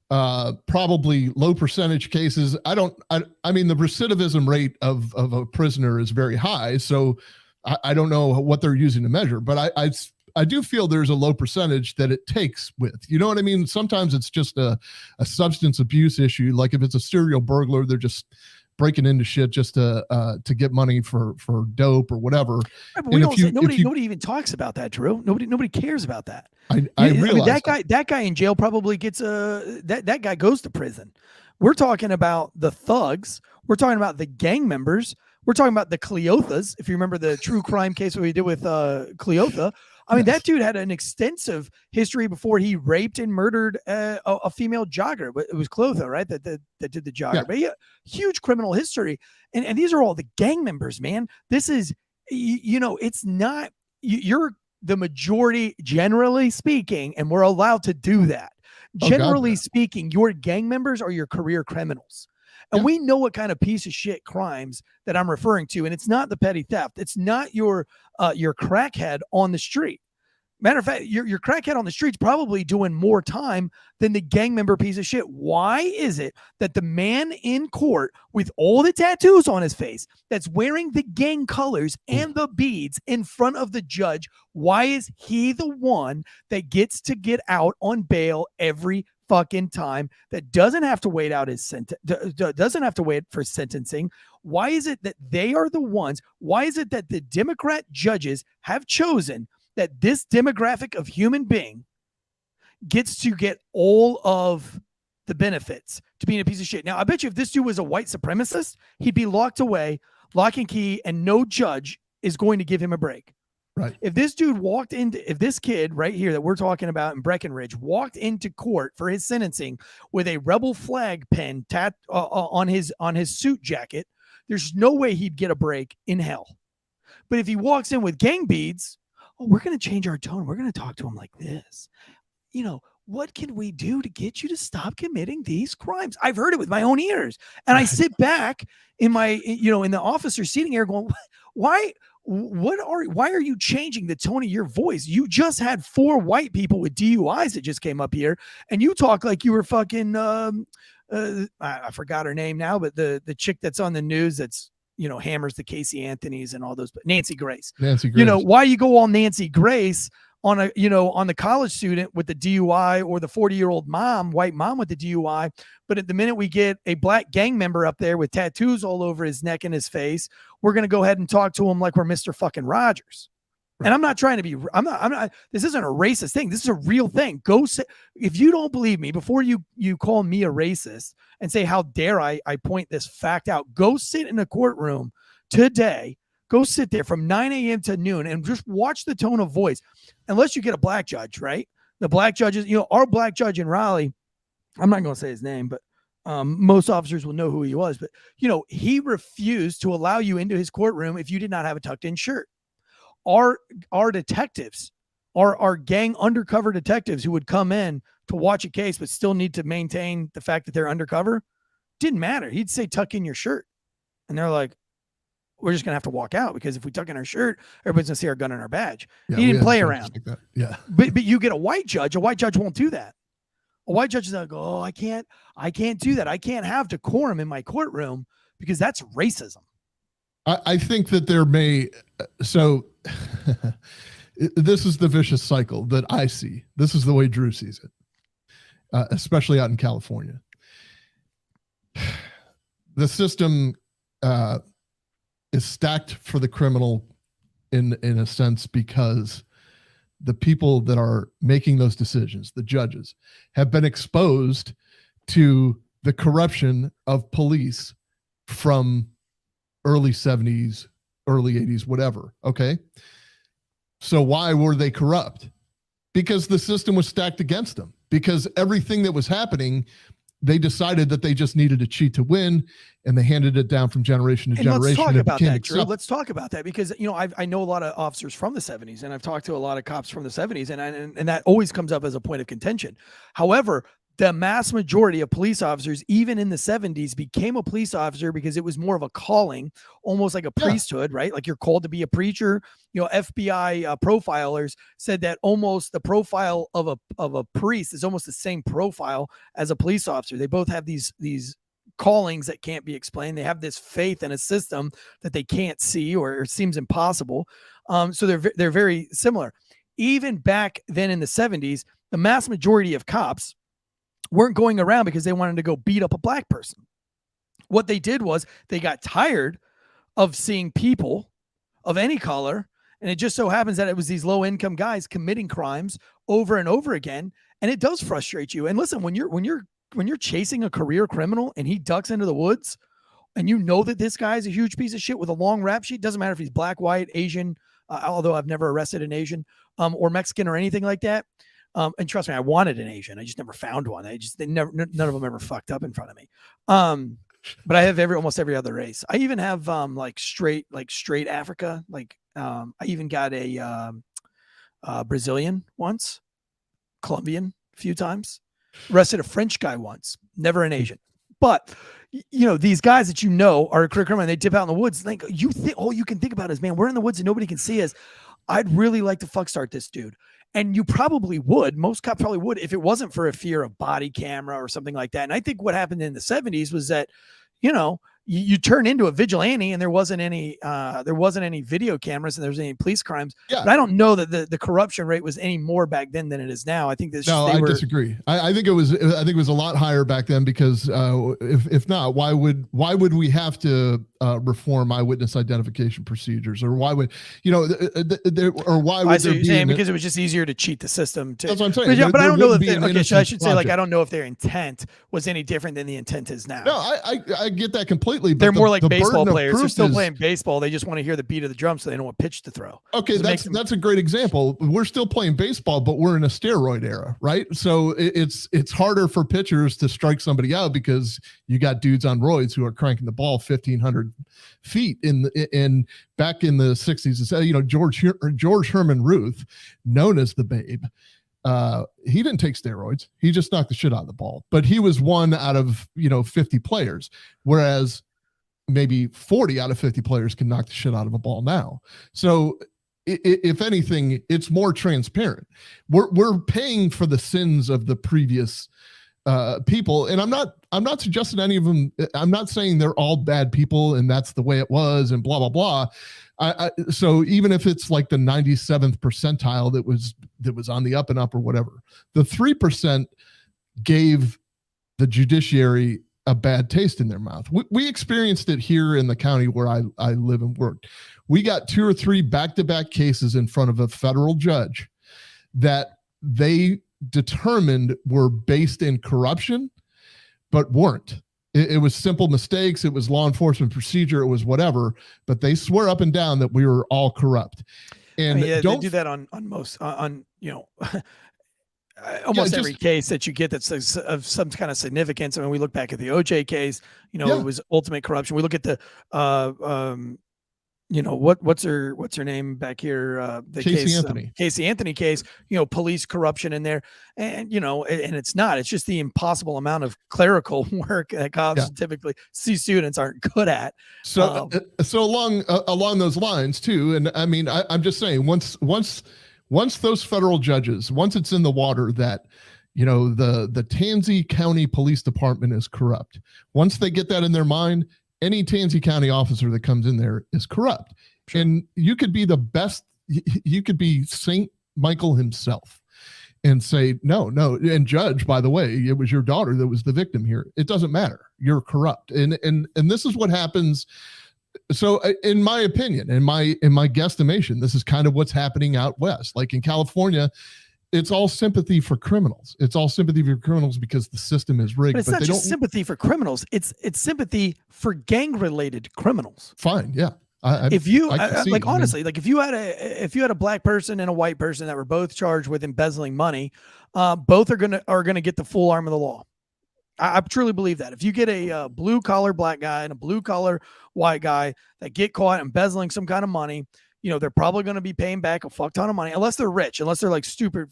probably low percentage cases. I mean, the recidivism rate of a prisoner is very high. So I don't know what they're using to measure, but I do feel there's a low percentage that it takes with, you know what I mean? Sometimes it's just a substance abuse issue. Like if it's a serial burglar, they're just breaking into shit just to get money for dope or whatever. Right, but nobody even talks about that, Drew. Nobody cares about that. I realize that guy in jail probably gets that guy goes to prison. We're talking about the thugs. We're talking about the gang members. We're talking about the Cleothas. If you remember the true crime case that we did with Cleotha, I mean, that dude had an extensive history before he raped and murdered a female jogger. It was Cleotha, right? That did the jogger. Yeah. But yeah, huge criminal history. And these are all the gang members, man. This is, it's not, you're the majority, generally speaking, and we're allowed to do that. Generally speaking, your gang members are your career criminals. And we know what kind of piece of shit crimes that I'm referring to. And it's not the petty theft. It's not your crackhead on the street. Matter of fact, your crackhead on the street's probably doing more time than the gang member piece of shit. Why is it that the man in court with all the tattoos on his face that's wearing the gang colors and the beads in front of the judge, why is he the one that gets to get out on bail every fucking time, that doesn't have to wait out his sentence, doesn't have to wait for sentencing? Why is it that they are the ones? Why is it that the Democrat judges have chosen that this demographic of human being gets to get all of the benefits to being a piece of shit? Now, I bet you if this dude was a white supremacist, he'd be locked away, lock and key, and no judge is going to give him a break. Right. If this kid right here that we're talking about in Brackenridge walked into court for his sentencing with a rebel flag pin on his suit jacket, there's no way he'd get a break in hell. But if he walks in with gang beads, we're going to change our tone. We're going to talk to him like this. What can we do to get you to stop committing these crimes? I've heard it with my own ears. And I sit back in my, in the officer's seating area going, why are you changing the tone of your voice? You just had 4 white people with DUIs that just came up here, and you talk like you were fucking, I forgot her name now, but the chick that's on the news that's, hammers the Casey Anthonys and all those, but Nancy Grace. Why you go all Nancy Grace on on the college student with the DUI, or the 40-year-old white mom with the DUI. But at the minute we get a black gang member up there with tattoos all over his neck and his face, we're going to go ahead and talk to him like we're Mr. fucking Rogers. Right. And I'm not trying to be, I'm not, this isn't a racist thing. This is a real thing. Go say, if you don't believe me, before you call me a racist and say, how dare I point this fact out, go sit in a courtroom today. Go sit there from 9 a.m. to noon and just watch the tone of voice. Unless you get a black judge, right? The black judges, our black judge in Raleigh, I'm not going to say his name, but most officers will know who he was. But, he refused to allow you into his courtroom if you did not have a tucked in shirt. Our detectives, our gang undercover detectives who would come in to watch a case but still need to maintain the fact that they're undercover, didn't matter. He'd say, tuck in your shirt. And they're like, we're just going to have to walk out, because if we tuck in our shirt, everybody's going to see our gun and our badge. Yeah, he didn't play around. Like that. Yeah. But you get a white judge won't do that. A white judge is like, oh, I can't do that. I can't have decorum in my courtroom because that's racism. I think that there may, so this is the vicious cycle that I see. This is the way Drew sees it, especially out in California. The system is stacked for the criminal in a sense, because the people that are making those decisions, the judges, have been exposed to the corruption of police from early 70s, early 80s, whatever. Okay. So why were they corrupt? Because the system was stacked against them, because everything that was happening, they decided that they just needed to cheat to win, and they handed it down from generation to generation. Let's talk about that, Drew. Let's talk about that, because I know a lot of officers from the 70s, and I've talked to a lot of cops from the 70s, and that always comes up as a point of contention. However, the mass majority of police officers, even in the 70s, became a police officer because it was more of a calling, almost like a priesthood, right? Like you're called to be a preacher. You know, FBI profilers said that almost the profile of a priest is almost the same profile as a police officer. They both have these callings that can't be explained. They have this faith in a system that they can't see, or it seems impossible. So they're very similar. Even back then in the 70s, the mass majority of cops weren't going around because they wanted to go beat up a black person. What they did was they got tired of seeing people of any color, and it just so happens that it was these low-income guys committing crimes over and over again, and it does frustrate you. And listen, when you're chasing a career criminal and he ducks into the woods, and you know that this guy's a huge piece of shit with a long rap sheet, doesn't matter if he's black, white, Asian, although I've never arrested an Asian, or Mexican or anything like that. And trust me, I wanted an Asian. I just never found one. None of them ever fucked up in front of me. But I have almost every other race. I even have like straight Africa. I even got a Brazilian once, Colombian a few times, arrested a French guy once, never an Asian. But you know, these guys that you know are a career criminal, and they dip out in the woods. Like all you can think about is, man, we're in the woods and nobody can see us. I'd really like to fuck start this dude. And you probably would. Most cops probably would if it wasn't for a fear of body camera or something like that. And I think what happened in the 70s was that, you know, you turn into a vigilante, and there wasn't any video cameras, and there was any police crimes. Yeah. But I don't know that the corruption rate was any more back then than it is now. I think this. No, I disagree. I think it was a lot higher back then, because if not, why would we have to reform eyewitness identification procedures, or why would why would there be because it was just easier to cheat the system. That's what I'm saying. But I don't know if so I should say, like, I don't know if their intent was any different than the intent is now. No, I get that completely. But they're more like baseball players. They're still playing baseball. They just want to hear the beat of the drum, so they know what pitch to throw. Okay, that's a great example. We're still playing baseball, but we're in a steroid era, right? So it's harder for pitchers to strike somebody out because you got dudes on roids who are cranking the ball 1,500 feet in back in the 60s. You know, George Herman Ruth, known as the Babe. He didn't take steroids. He just knocked the shit out of the ball. But he was one out of 50 players, whereas maybe 40 out of 50 players can knock the shit out of a ball now. So if anything, it's more transparent. We're paying for the sins of the previous people, and I'm not suggesting any of them. I'm not saying they're all bad people and that's the way it was and blah blah blah. So even if it's like the 97th percentile that was on the up and up or whatever, the 3% gave the judiciary a bad taste in their mouth. We experienced it here in the county where I live and work. We got 2 or 3 back-to-back cases in front of a federal judge that they determined were based in corruption, but weren't. It was simple mistakes. It was law enforcement procedure. It was whatever, but they swear up and down that we were all corrupt. And they do that on most almost every case that you get that's of some kind of significance. I mean, we look back at the OJ case, it was ultimate corruption. We look at the, what's her name back here? The Casey Anthony case, police corruption in there. And, and it's not, it's just the impossible amount of clerical work that cops typically see students aren't good at. So along those lines too. And I mean, I'm just saying once those federal judges, once it's in the water that, the Tansey County Police Department is corrupt, once they get that in their mind, any Tansey County officer that comes in there is corrupt. Sure. And you could be the best, you could be Saint Michael himself and say, no. And judge, by the way, it was your daughter that was the victim here. It doesn't matter. You're corrupt. And this is what happens. So in my opinion, in my guesstimation, this is kind of what's happening out west. Like in California, it's all sympathy for criminals. It's all sympathy for criminals because the system is rigged. But it's not just sympathy for criminals. It's sympathy for gang-related criminals. Fine, yeah. If you honestly, like if you had a black person and a white person that were both charged with embezzling money, both are gonna get the full arm of the law. I truly believe that. If you get a blue collar black guy and a blue collar white guy that get caught embezzling some kind of money, they're probably going to be paying back a fuck ton of money, unless they're rich, unless they're like stupid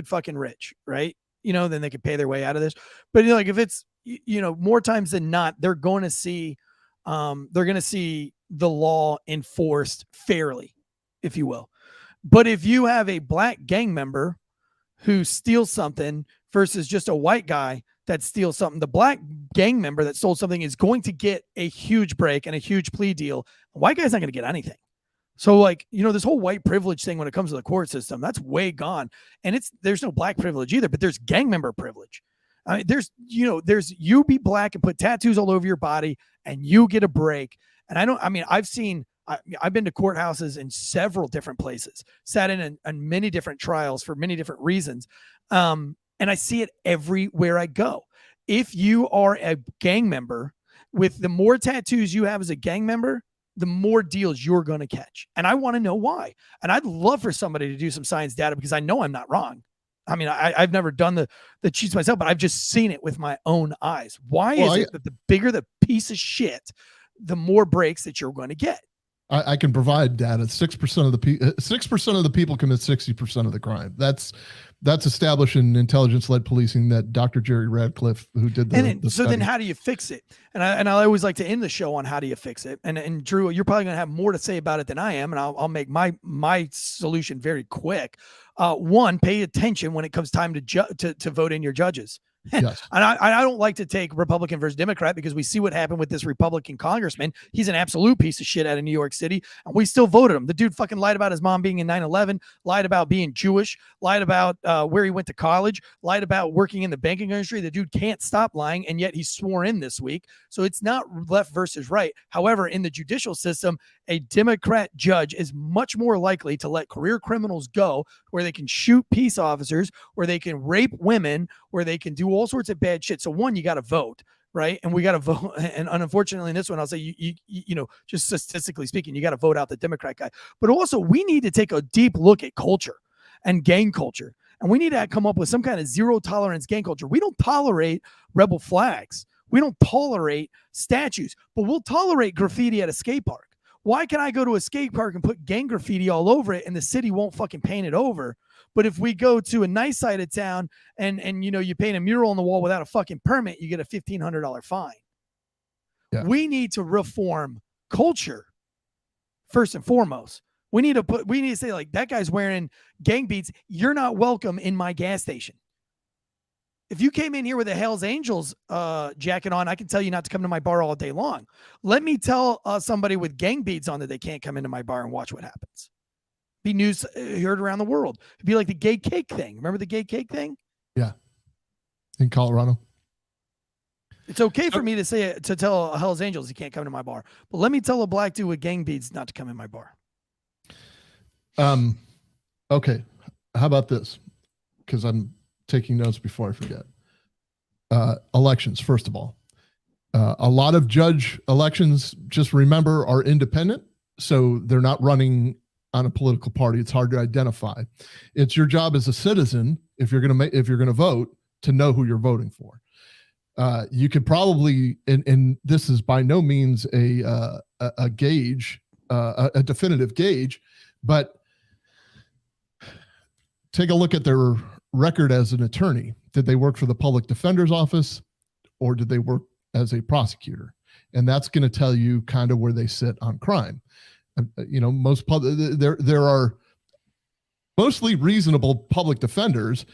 fucking rich, right? then they could pay their way out of this. But like if it's, more times than not, they're going to see the law enforced fairly, if you will. But if you have a black gang member who steals something versus just a white guy that steals something, the black gang member that stole something is going to get a huge break and a huge plea deal. The white guy's not going to get anything. So like, this whole white privilege thing when it comes to the court system, that's way gone. And there's no black privilege either, but there's gang member privilege. There's you be black and put tattoos all over your body and you get a break. And I've been to courthouses in several different places, sat in many different trials for many different reasons. And I see it everywhere I go. If you are a gang member, with the more tattoos you have as a gang member, the more deals you're going to catch. And I want to know why. And I'd love for somebody to do some science data because I know I'm not wrong. I mean, I've never done the cheats myself, but I've just seen it with my own eyes. Why is it that the bigger the piece of shit, the more breaks that you're going to get? I can provide data. 6% of the people commit 60% of the crime. That's established in intelligence-led policing that Dr. Jerry Radcliffe, who did the so then how do you fix it? And I always like to end the show on how do you fix it? And Drew, you're probably going to have more to say about it than I am, and I'll make my solution very quick. One, pay attention when it comes time to vote in your judges. Yes. And I don't like to take Republican versus Democrat because we see what happened with this Republican congressman. He's an absolute piece of shit out of New York City, and we still voted him. The dude fucking lied about his mom being in 9/11, lied about being Jewish, lied about where he went to college, lied about working in the banking industry. The dude can't stop lying, and yet he swore in this week. So it's not left versus right. However, in the judicial system, a Democrat judge is much more likely to let career criminals go, where they can shoot peace officers, where they can rape women, where they can do all sorts of bad shit. So one, you got to vote, right? And we got to vote. And unfortunately in this one, I'll say, you just statistically speaking, you got to vote out the Democrat guy. But also we need to take a deep look at culture and gang culture. And we need to come up with some kind of zero tolerance gang culture. We don't tolerate rebel flags. We don't tolerate statues, but we'll tolerate graffiti at a skate park. Why can I go to a skate park and put gang graffiti all over it and the city won't fucking paint it over? But if we go to a nice side of town and you paint a mural on the wall without a fucking permit, you get a $1,500 fine. Yeah. We need to reform culture first and foremost. We need to say, like, that guy's wearing gang beats. You're not welcome in my gas station. If you came in here with a Hells Angels jacket on, I can tell you not to come to my bar all day long. Let me tell somebody with gang beads on that they can't come into my bar and watch what happens. Be news heard around the world. It'd be like the gay cake thing. Remember the gay cake thing? Yeah. In Colorado. It's okay for me to tell Hells Angels he can't come to my bar. But let me tell a black dude with gang beads not to come in my bar. Okay. How about this? Because I'm taking notes before I forget. Elections, first of all. A lot of judge elections, just remember, are independent. So they're not running on a political party. It's hard to identify. It's your job as a citizen, if you're going to vote, to know who you're voting for. You could probably, and this is by no means a gauge, a definitive gauge, but take a look at their record as an attorney. Did they work for the public defender's office, or did they work as a prosecutor? And that's going to tell you kind of where they sit on crime. There are mostly reasonable public defenders.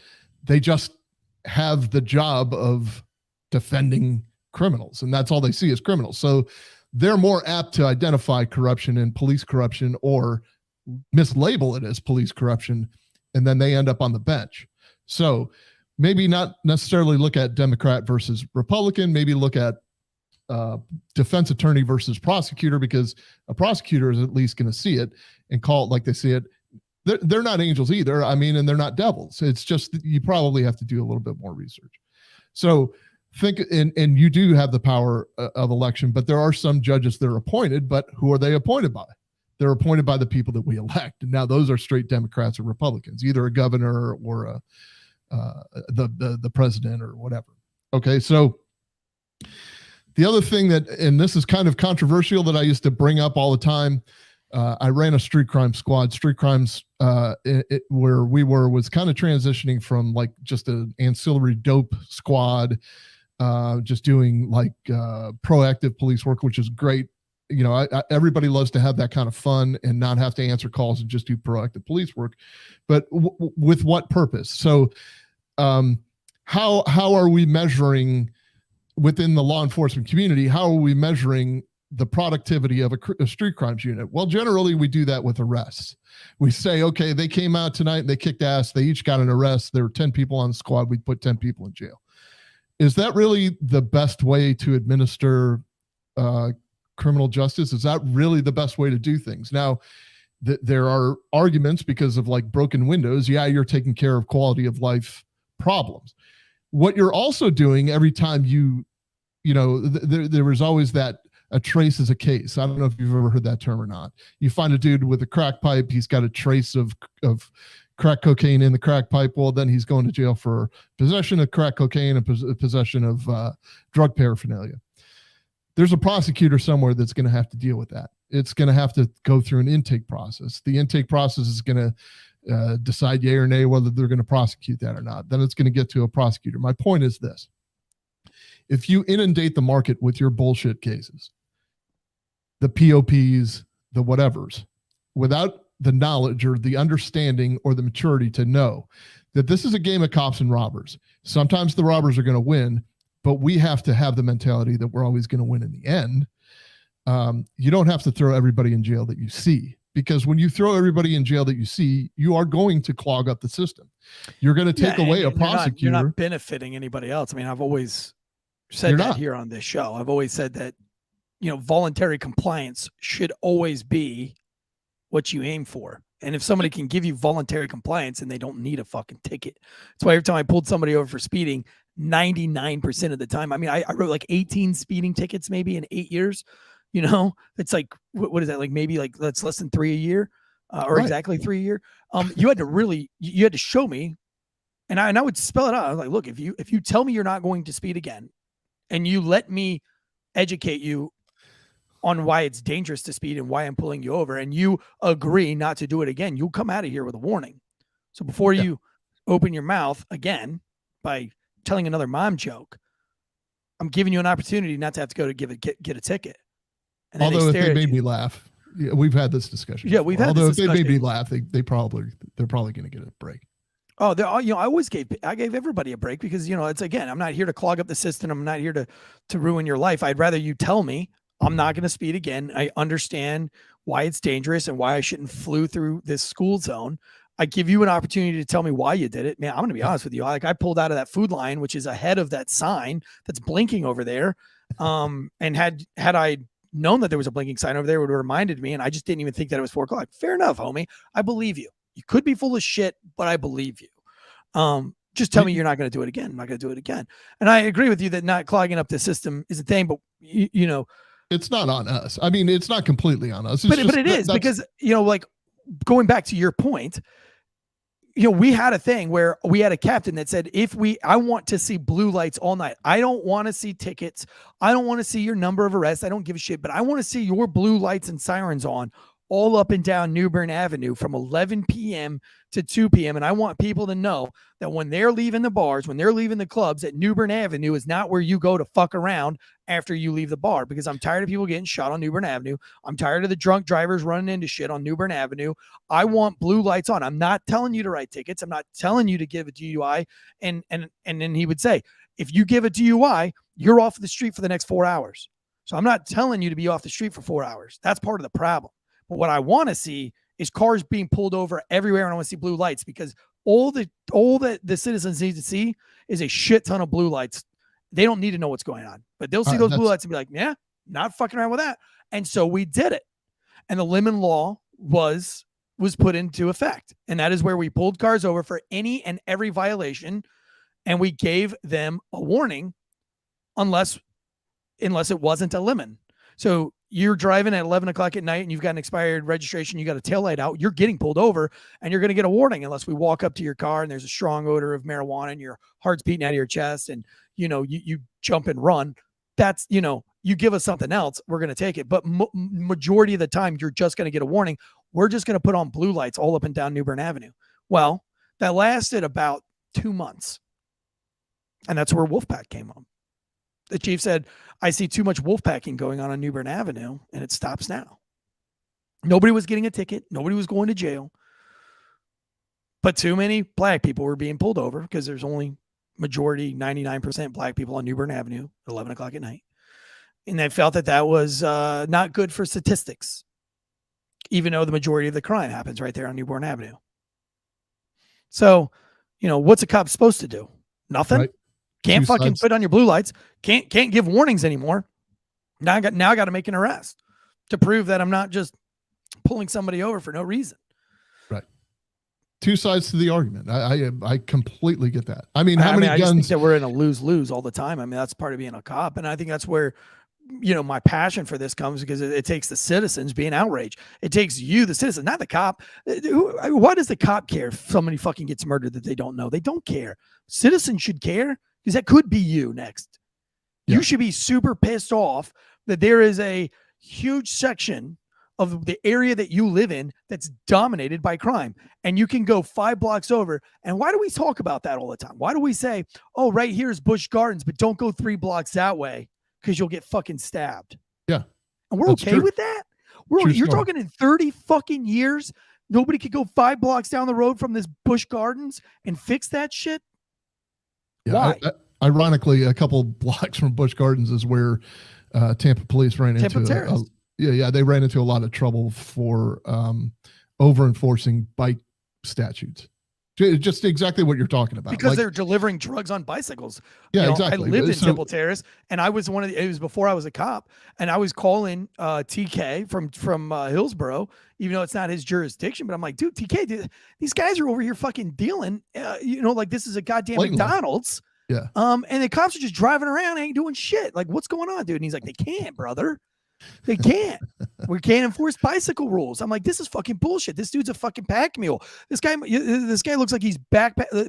They just have the job of defending criminals, and that's all they see is criminals. So they're more apt to identify corruption and police corruption, or mislabel it as police corruption, and then they end up on the bench. So maybe not necessarily look at Democrat versus Republican, maybe look at defense attorney versus prosecutor, because a prosecutor is at least going to see it and call it like they see it. They're not angels either. I mean, and they're not devils. It's just that you probably have to do a little bit more research. So think, and you do have the power of election, but there are some judges that are appointed, but who are they appointed by? They're appointed by the people that we elect. And now those are straight Democrats or Republicans, either a governor or the president or whatever. Okay. So the other thing that, and this is kind of controversial, that I used to bring up all the time, I ran a street crime squad. Street crimes, where we were, was kind of transitioning from like just an ancillary dope squad, just doing like proactive police work, which is great. You know, everybody loves to have that kind of fun and not have to answer calls and just do proactive police work. But with what purpose? So how are we measuring within the law enforcement community? How are we measuring the productivity of a street crimes unit? Well, generally we do that with arrests. We say, okay, they came out tonight and they kicked ass. They each got an arrest. There were 10 people on the squad. We put 10 people in jail. Is that really the best way to administer criminal justice? Is that really the best way to do things? Now, there are arguments because of like broken windows. Yeah, you're taking care of quality of life problems. What you're also doing every time there was always that a trace is a case. I don't know if you've ever heard that term or not. You find a dude with a crack pipe. He's got a trace of crack cocaine in the crack pipe. Well, then he's going to jail for possession of crack cocaine and possession of drug paraphernalia. There's a prosecutor somewhere that's going to have to deal with that. It's going to have to go through an intake process. The intake process is going to decide yay or nay whether they're going to prosecute that or not. Then it's going to get to a prosecutor. My point is this. If you inundate the market with your bullshit cases, the POPs, the whatevers, without the knowledge or the understanding or the maturity to know that this is a game of cops and robbers. Sometimes the robbers are going to win, but we have to have the mentality that we're always going to win in the end. You don't have to throw everybody in jail that you see, because when you throw everybody in jail that you see, you are going to clog up the system. You're going to take away a prosecutor. You're not benefiting anybody else. I mean, I've always said that here on this show. I've always said that, voluntary compliance should always be what you aim for. And if somebody can give you voluntary compliance and they don't need a fucking ticket. That's why every time I pulled somebody over for speeding, 99% of the time, I mean, I wrote like 18 speeding tickets maybe in 8 years. It's like, what is that? Like maybe like that's less than 3 a year, or exactly 3 a year. You had to show me, and I would spell it out. I was like, look, if you tell me you're not going to speed again, and you let me educate you on why it's dangerous to speed and why I'm pulling you over, and you agree not to do it again, you'll come out of here with a warning. So before you open your mouth again by telling another mom joke, I'm giving you an opportunity not to have to go to get a ticket. And although if they made me laugh, we've had this discussion. Yeah, we've had although this discussion. If they made me laugh, they're probably going to get a break. Oh, I gave everybody a break because, it's, again, I'm not here to clog up the system. I'm not here to ruin your life. I'd rather you tell me I'm not going to speed again. I understand why it's dangerous and why I shouldn't flew through this school zone. I give you an opportunity to tell me why you did it. Man, I'm going to be honest with you. Like, I pulled out of that food line, which is ahead of that sign that's blinking over there. And had I known that there was a blinking sign over there, it would have reminded me. And I just didn't even think that it was 4 o'clock. Fair enough, homie. I believe you. You could be full of shit, but I believe you. Just tell me you're not going to do it again. I'm not going to do it again. And I agree with you that not clogging up the system is a thing, but it's not on us. I mean, it's not completely on us. But it is because, like going back to your point, we had a thing where we had a captain that said, I want to see blue lights all night. I don't want to see tickets. I don't want to see your number of arrests. I don't give a shit, but I want to see your blue lights and sirens on all up and down New Bern Avenue from 11 p.m. to 2 p.m. And I want people to know that when they're leaving the bars, when they're leaving the clubs, that New Bern Avenue is not where you go to fuck around after you leave the bar, because I'm tired of people getting shot on New Bern Avenue. I'm tired of the drunk drivers running into shit on New Bern Avenue. I want blue lights on. I'm not telling you to write tickets. I'm not telling you to give a DUI. And then he would say, if you give a DUI, you're off the street for the next 4 hours. So I'm not telling you to be off the street for 4 hours. That's part of the problem. But what I want to see is cars being pulled over everywhere, and I want to see blue lights, because all that the citizens need to see is a shit ton of blue lights. They don't need to know what's going on, but they'll see those blue lights and be like, yeah, not fucking around with that. And so we did it. And the lemon law was put into effect. And that is where we pulled cars over for any and every violation. And we gave them a warning unless it wasn't a lemon. So you're driving at 11 o'clock at night and you've got an expired registration, you got a taillight out, you're getting pulled over, and you're going to get a warning unless we walk up to your car and there's a strong odor of marijuana and your heart's beating out of your chest and, you jump and run. That's, you give us something else, we're going to take it. But majority of the time, you're just going to get a warning. We're just going to put on blue lights all up and down New Bern Avenue. Well, that lasted about 2 months. And that's where Wolfpack came on. The chief said, I see too much wolfpacking going on New Bern Avenue, and it stops now. Nobody was getting a ticket. Nobody was going to jail. But too many black people were being pulled over because there's only majority, 99% black people on New Bern Avenue at 11 o'clock at night. And they felt that was not good for statistics, even though the majority of the crime happens right there on New Bern Avenue. So, what's a cop supposed to do? Nothing. Right. Can't fucking put on your blue lights. Can't give warnings anymore. Now I got to make an arrest to prove that I'm not just pulling somebody over for no reason. Right. Two sides to the argument. I completely get that. I mean, how many guns? I just think that we're in a lose-lose all the time. I mean, that's part of being a cop, and I think that's where my passion for this comes, because it takes the citizens being outraged. It takes you, the citizen, not the cop. Why does the cop care if somebody fucking gets murdered that they don't know? They don't care. Citizens should care, because that could be you next. Yeah. You should be super pissed off that there is a huge section of the area that you live in that's dominated by crime, and you can go 5 blocks over. And why do we talk about that all the time? Why do we say, oh, right here is Busch Gardens, but don't go 3 blocks that way because you'll get fucking stabbed? Yeah. And we're okay with that? You're talking in 30 fucking years, nobody could go 5 blocks down the road from this Busch Gardens and fix that shit? Yeah, why? Ironically, a couple blocks from Busch Gardens is where Tampa police ran into they ran into a lot of trouble for over enforcing bike statutes. Just exactly what you're talking about. Because they're delivering drugs on bicycles. Yeah, exactly. I lived in Temple Terrace, and I was it was before I was a cop, and I was calling TK from Hillsborough, even though it's not his jurisdiction. But I'm like, dude, TK, these guys are over here fucking dealing. Like this is a goddamn McDonald's. Yeah. And the cops are just driving around, ain't doing shit. Like, what's going on, dude? And he's like, they can't, brother. They can't. We can't enforce bicycle rules. I'm like, this is fucking bullshit. This dude's a fucking pack mule. This guy looks like he's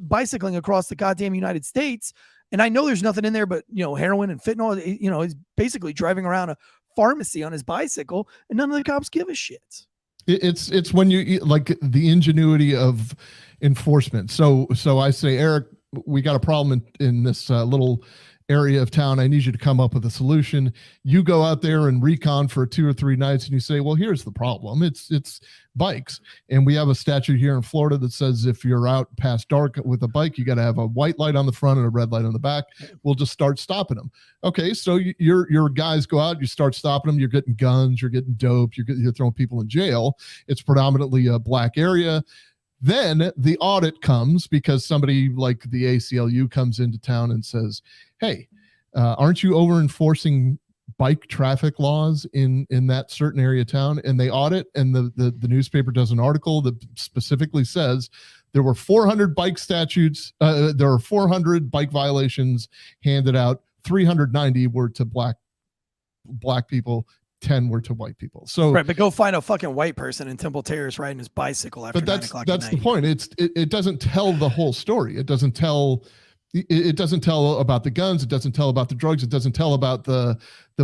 bicycling across the goddamn United States. And I know there's nothing in there but, heroin and fentanyl. He's basically driving around a pharmacy on his bicycle, and none of the cops give a shit. It's when you like the ingenuity of enforcement. So I say, Eric, we got a problem in this little area of town. I need you to come up with a solution. You go out there and recon for 2 or 3 nights, and you say, well, here's the problem. It's bikes. And we have a statute here in Florida that says if you're out past dark with a bike, you got to have a white light on the front and a red light on the back. We'll just start stopping them. Okay, so your guys go out, you start stopping them. You're getting guns, you're getting dope, you're throwing people in jail. It's predominantly a black area. Then the audit comes because somebody like the ACLU comes into town and says, hey, aren't you over enforcing bike traffic laws in that certain area of town? And they audit, and the newspaper does an article that specifically says there were 400 bike statutes. There were 400 bike violations handed out. 390 were to black people. 10 were to white people. So right, but go find a fucking white person in Temple Terrace riding his bicycle after 9 o'clock. That's the point. It doesn't tell the whole story. It doesn't tell about the guns. It doesn't tell about the drugs. It doesn't tell about the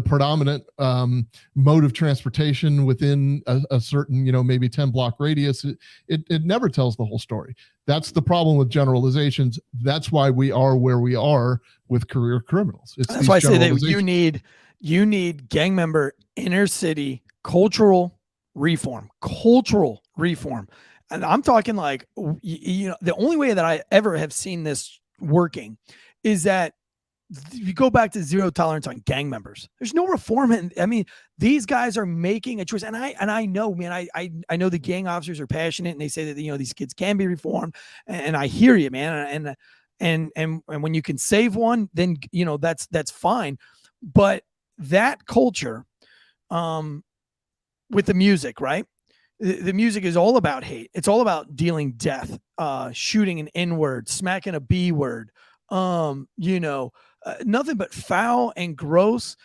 predominant mode of transportation within a certain, maybe 10 block radius. It never tells the whole story. That's the problem with generalizations. That's why we are where we are with career criminals. That's why I say that you need gang member inner city cultural reform. And I'm talking like, the only way that I ever have seen this working is that you go back to zero tolerance on gang members. There's no reform. I mean, these guys are making a choice. And I know, man, I know the gang officers are passionate, and they say that, these kids can be reformed. And I hear you, man. And when you can save one, then, that's fine. But that culture, with the music, right? The music is all about hate. It's all about dealing death, shooting an N word, smacking a B word, nothing but foul and gross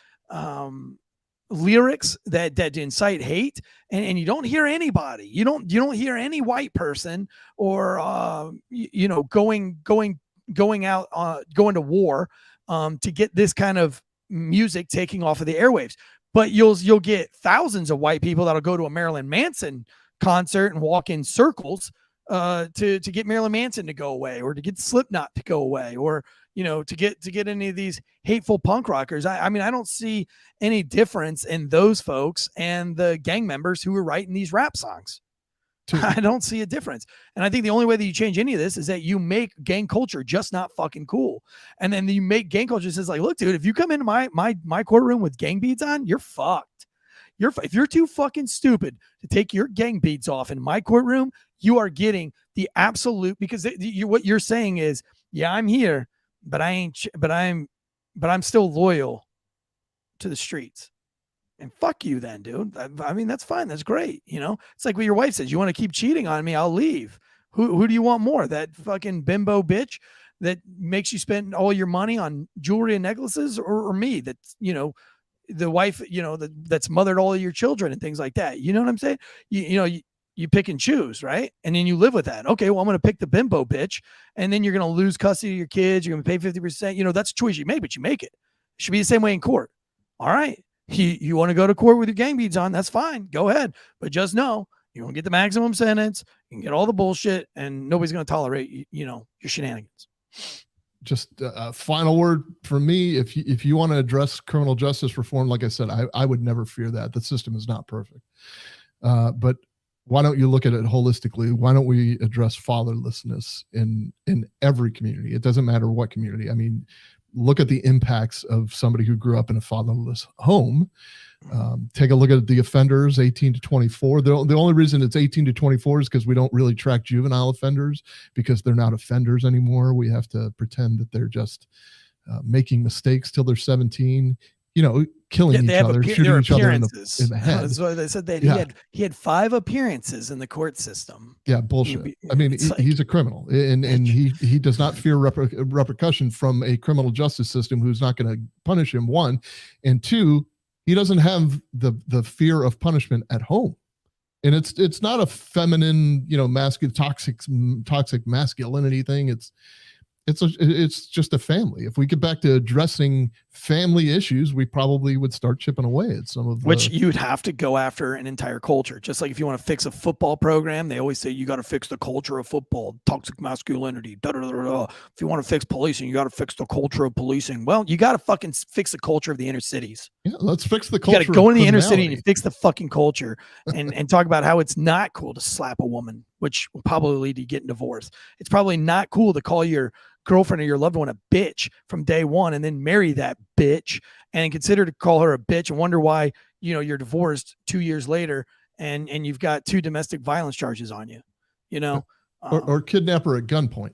lyrics that incite hate. And you don't hear anybody. You don't hear any white person or going to war to get this kind of music taking off of the airwaves. But you'll get thousands of white people that'll go to a Marilyn Manson concert and walk in circles to get Marilyn Manson to go away, or to get Slipknot to go away, or to get any of these hateful punk rockers. I mean, I don't see any difference in those folks and the gang members who are writing these rap songs. I don't see a difference. And I think the only way that you change any of this is that you make gang culture just not fucking cool. And then you make gang culture says like, look, dude, if you come into my courtroom with gang beads on, you're fucked. If you're too fucking stupid to take your gang beads off in my courtroom, you are getting the absolute, because what you're saying is, yeah, I'm here, but I'm still loyal to the streets. And fuck you then, dude. I mean, that's fine. That's great. It's like what your wife says. You want to keep cheating on me, I'll leave. Who do you want more? That fucking bimbo bitch that makes you spend all your money on jewelry and necklaces, or me that's, the wife, that's mothered all of your children and things like that. You know what I'm saying? You pick and choose, right? And then you live with that. Okay, well, I'm going to pick the bimbo bitch, and then you're going to lose custody of your kids. You're going to pay 50%. That's a choice you make, but you make it. It should be the same way in court. All right. You want to go to court with your gang beads on, that's fine. Go ahead. But just know you won't get the maximum sentence. You can get all the bullshit, and nobody's going to tolerate, your shenanigans. Just a final word from me. If you want to address criminal justice reform, like I said, I would never fear that. The system is not perfect. But why don't you look at it holistically? Why don't we address fatherlessness in every community? It doesn't matter what community. I mean, look at the impacts of somebody who grew up in a fatherless home. Take a look at the offenders, 18 to 24. The only reason it's 18 to 24 is because we don't really track juvenile offenders, because they're not offenders anymore. We have to pretend that they're just making mistakes till they're 17. Killing each other, shooting each other in the head. That's why they said that he had 5 appearances in the court system. Yeah, bullshit. I mean, he's a criminal, and he does not fear repercussion from a criminal justice system who's not going to punish him. 1, and 2, he doesn't have the fear of punishment at home, and it's not a feminine, toxic masculinity thing. It's just a family. If we get back to addressing family issues, we probably would start chipping away at some of which you'd have to go after an entire culture. Just like if you want to fix a football program, they always say you got to fix the culture of football, toxic masculinity. If you want to fix policing, you got to fix the culture of policing. Well, you got to fucking fix the culture of the inner cities. Yeah, let's fix the culture. You got to go in the inner city and you fix the fucking culture, and talk about how it's not cool to slap a woman, which will probably lead to getting divorced. It's probably not cool to call your girlfriend or your loved one a bitch from day one, and then marry that bitch and consider to call her a bitch and wonder why you're divorced 2 years later and you've got 2 domestic violence charges on you, or kidnap her at gunpoint.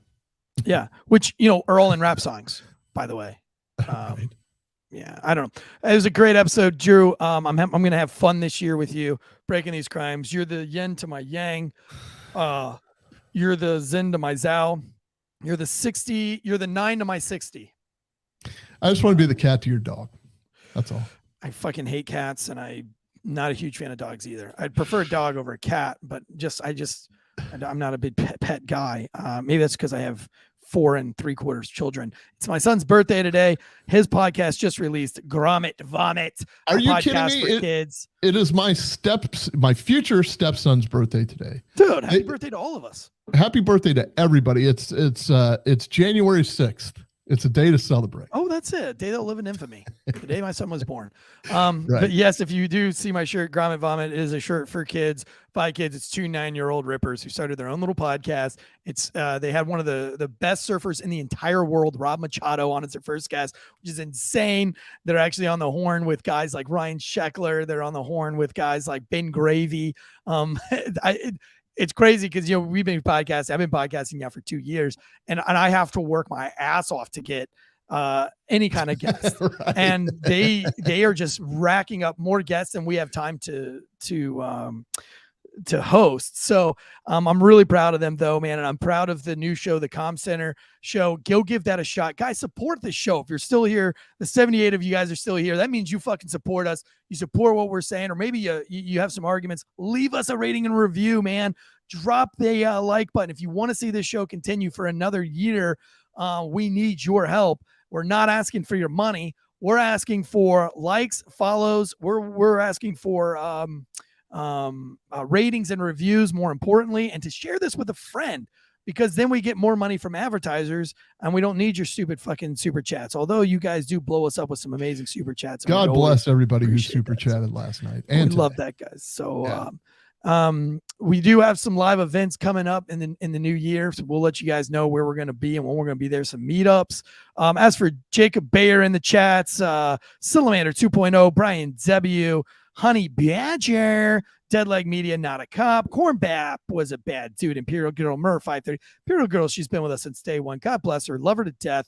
Yeah, which are all in rap songs, by the way. Right. Yeah, I don't know. It was a great episode, Drew. I'm gonna have fun this year with you breaking these crimes. You're the yin to my yang. You're the zen to my zao. You're the 60. You're the 9 to my 60. I just want to be the cat to your dog. That's all. I fucking hate cats, and I'm not a huge fan of dogs either. I'd prefer a dog over a cat, but I'm not a big pet guy. Maybe that's because I have 4 3/4 children. It's my son's birthday today. His podcast just released, Grommet Vomit. Are you kidding me? For kids. It is my future stepson's birthday today. Dude, happy birthday to all of us. Happy birthday to everybody. It's January 6th. It's a day to celebrate. Oh, that's it. A day that'll live in infamy. The day my son was born. Right. But yes, if you do see my shirt, Grommet Vomit, it is a shirt for kids, by kids. It's 2 9-year-old rippers who started their own little podcast. It's they had one of the best surfers in the entire world, Rob Machado, on as their first guest, which is insane. They're actually on the horn with guys like Ryan Sheckler. They're on the horn with guys like Ben Gravy. It's crazy because, we've been podcasting. I've been podcasting now for 2 years, and I have to work my ass off to get any kind of guest. Right. And they are just racking up more guests than we have time to host. So I'm really proud of them, though, man. And I'm proud of the new show, the Com Center show. Go give that a shot. Guys, support the show. If you're still here, the 78 of you guys are still here. That means you fucking support us. You support what we're saying, or maybe you have some arguments. Leave us a rating and review, man. Drop the like button. If you want to see this show continue for another year, we need your help. We're not asking for your money. we're asking for likes, follows. We're asking for ratings and reviews, more importantly, and to share this with a friend, because then we get more money from advertisers and we don't need your stupid fucking super chats. Although you guys do blow us up with some amazing super chats. God bless everybody who super chatted last night. And we love that, guys. So we do have some live events coming up in the new year. So we'll let you guys know where we're going to be and when we're going to be there. Some meetups. As for Jacob Bayer in the chats, Silamander 2.0, Brian W, Honey Badger, Deadleg Media, Not a Cop, Corn Bap was a bad dude, Imperial Girl, Mur 530. Imperial Girl, she's been with us since day one. God bless her. Love her to death.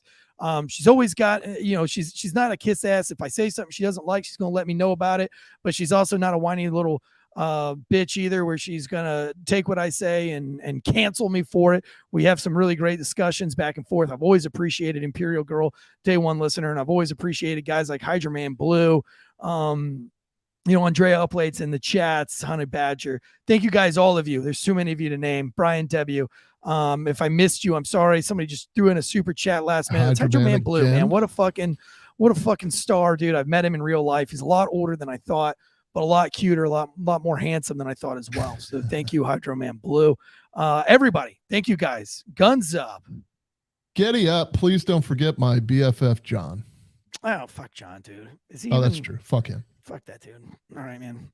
She's always got, she's not a kiss ass. If I say something she doesn't like, she's going to let me know about it. But she's also not a whiny little bitch either, where she's going to take what I say and cancel me for it. We have some really great discussions back and forth. I've always appreciated Imperial Girl, day one listener, and I've always appreciated guys like Hydra Man Blue, Andrea Uplates in the chats, Honey Badger. Thank you guys, all of you. There's too many of you to name. Brian W. If I missed you, I'm sorry. Somebody just threw in a super chat last minute. It's Hydra Man Blue, man. What a fucking star, dude. I've met him in real life. He's a lot older than I thought, but a lot cuter, a lot more handsome than I thought as well. So thank you, Hydro Man Blue. Everybody, thank you guys. Guns up. Giddy up. Please don't forget my BFF, John. Oh, fuck John, dude. That's true. Fuck him. Fuck that dude. All right, man.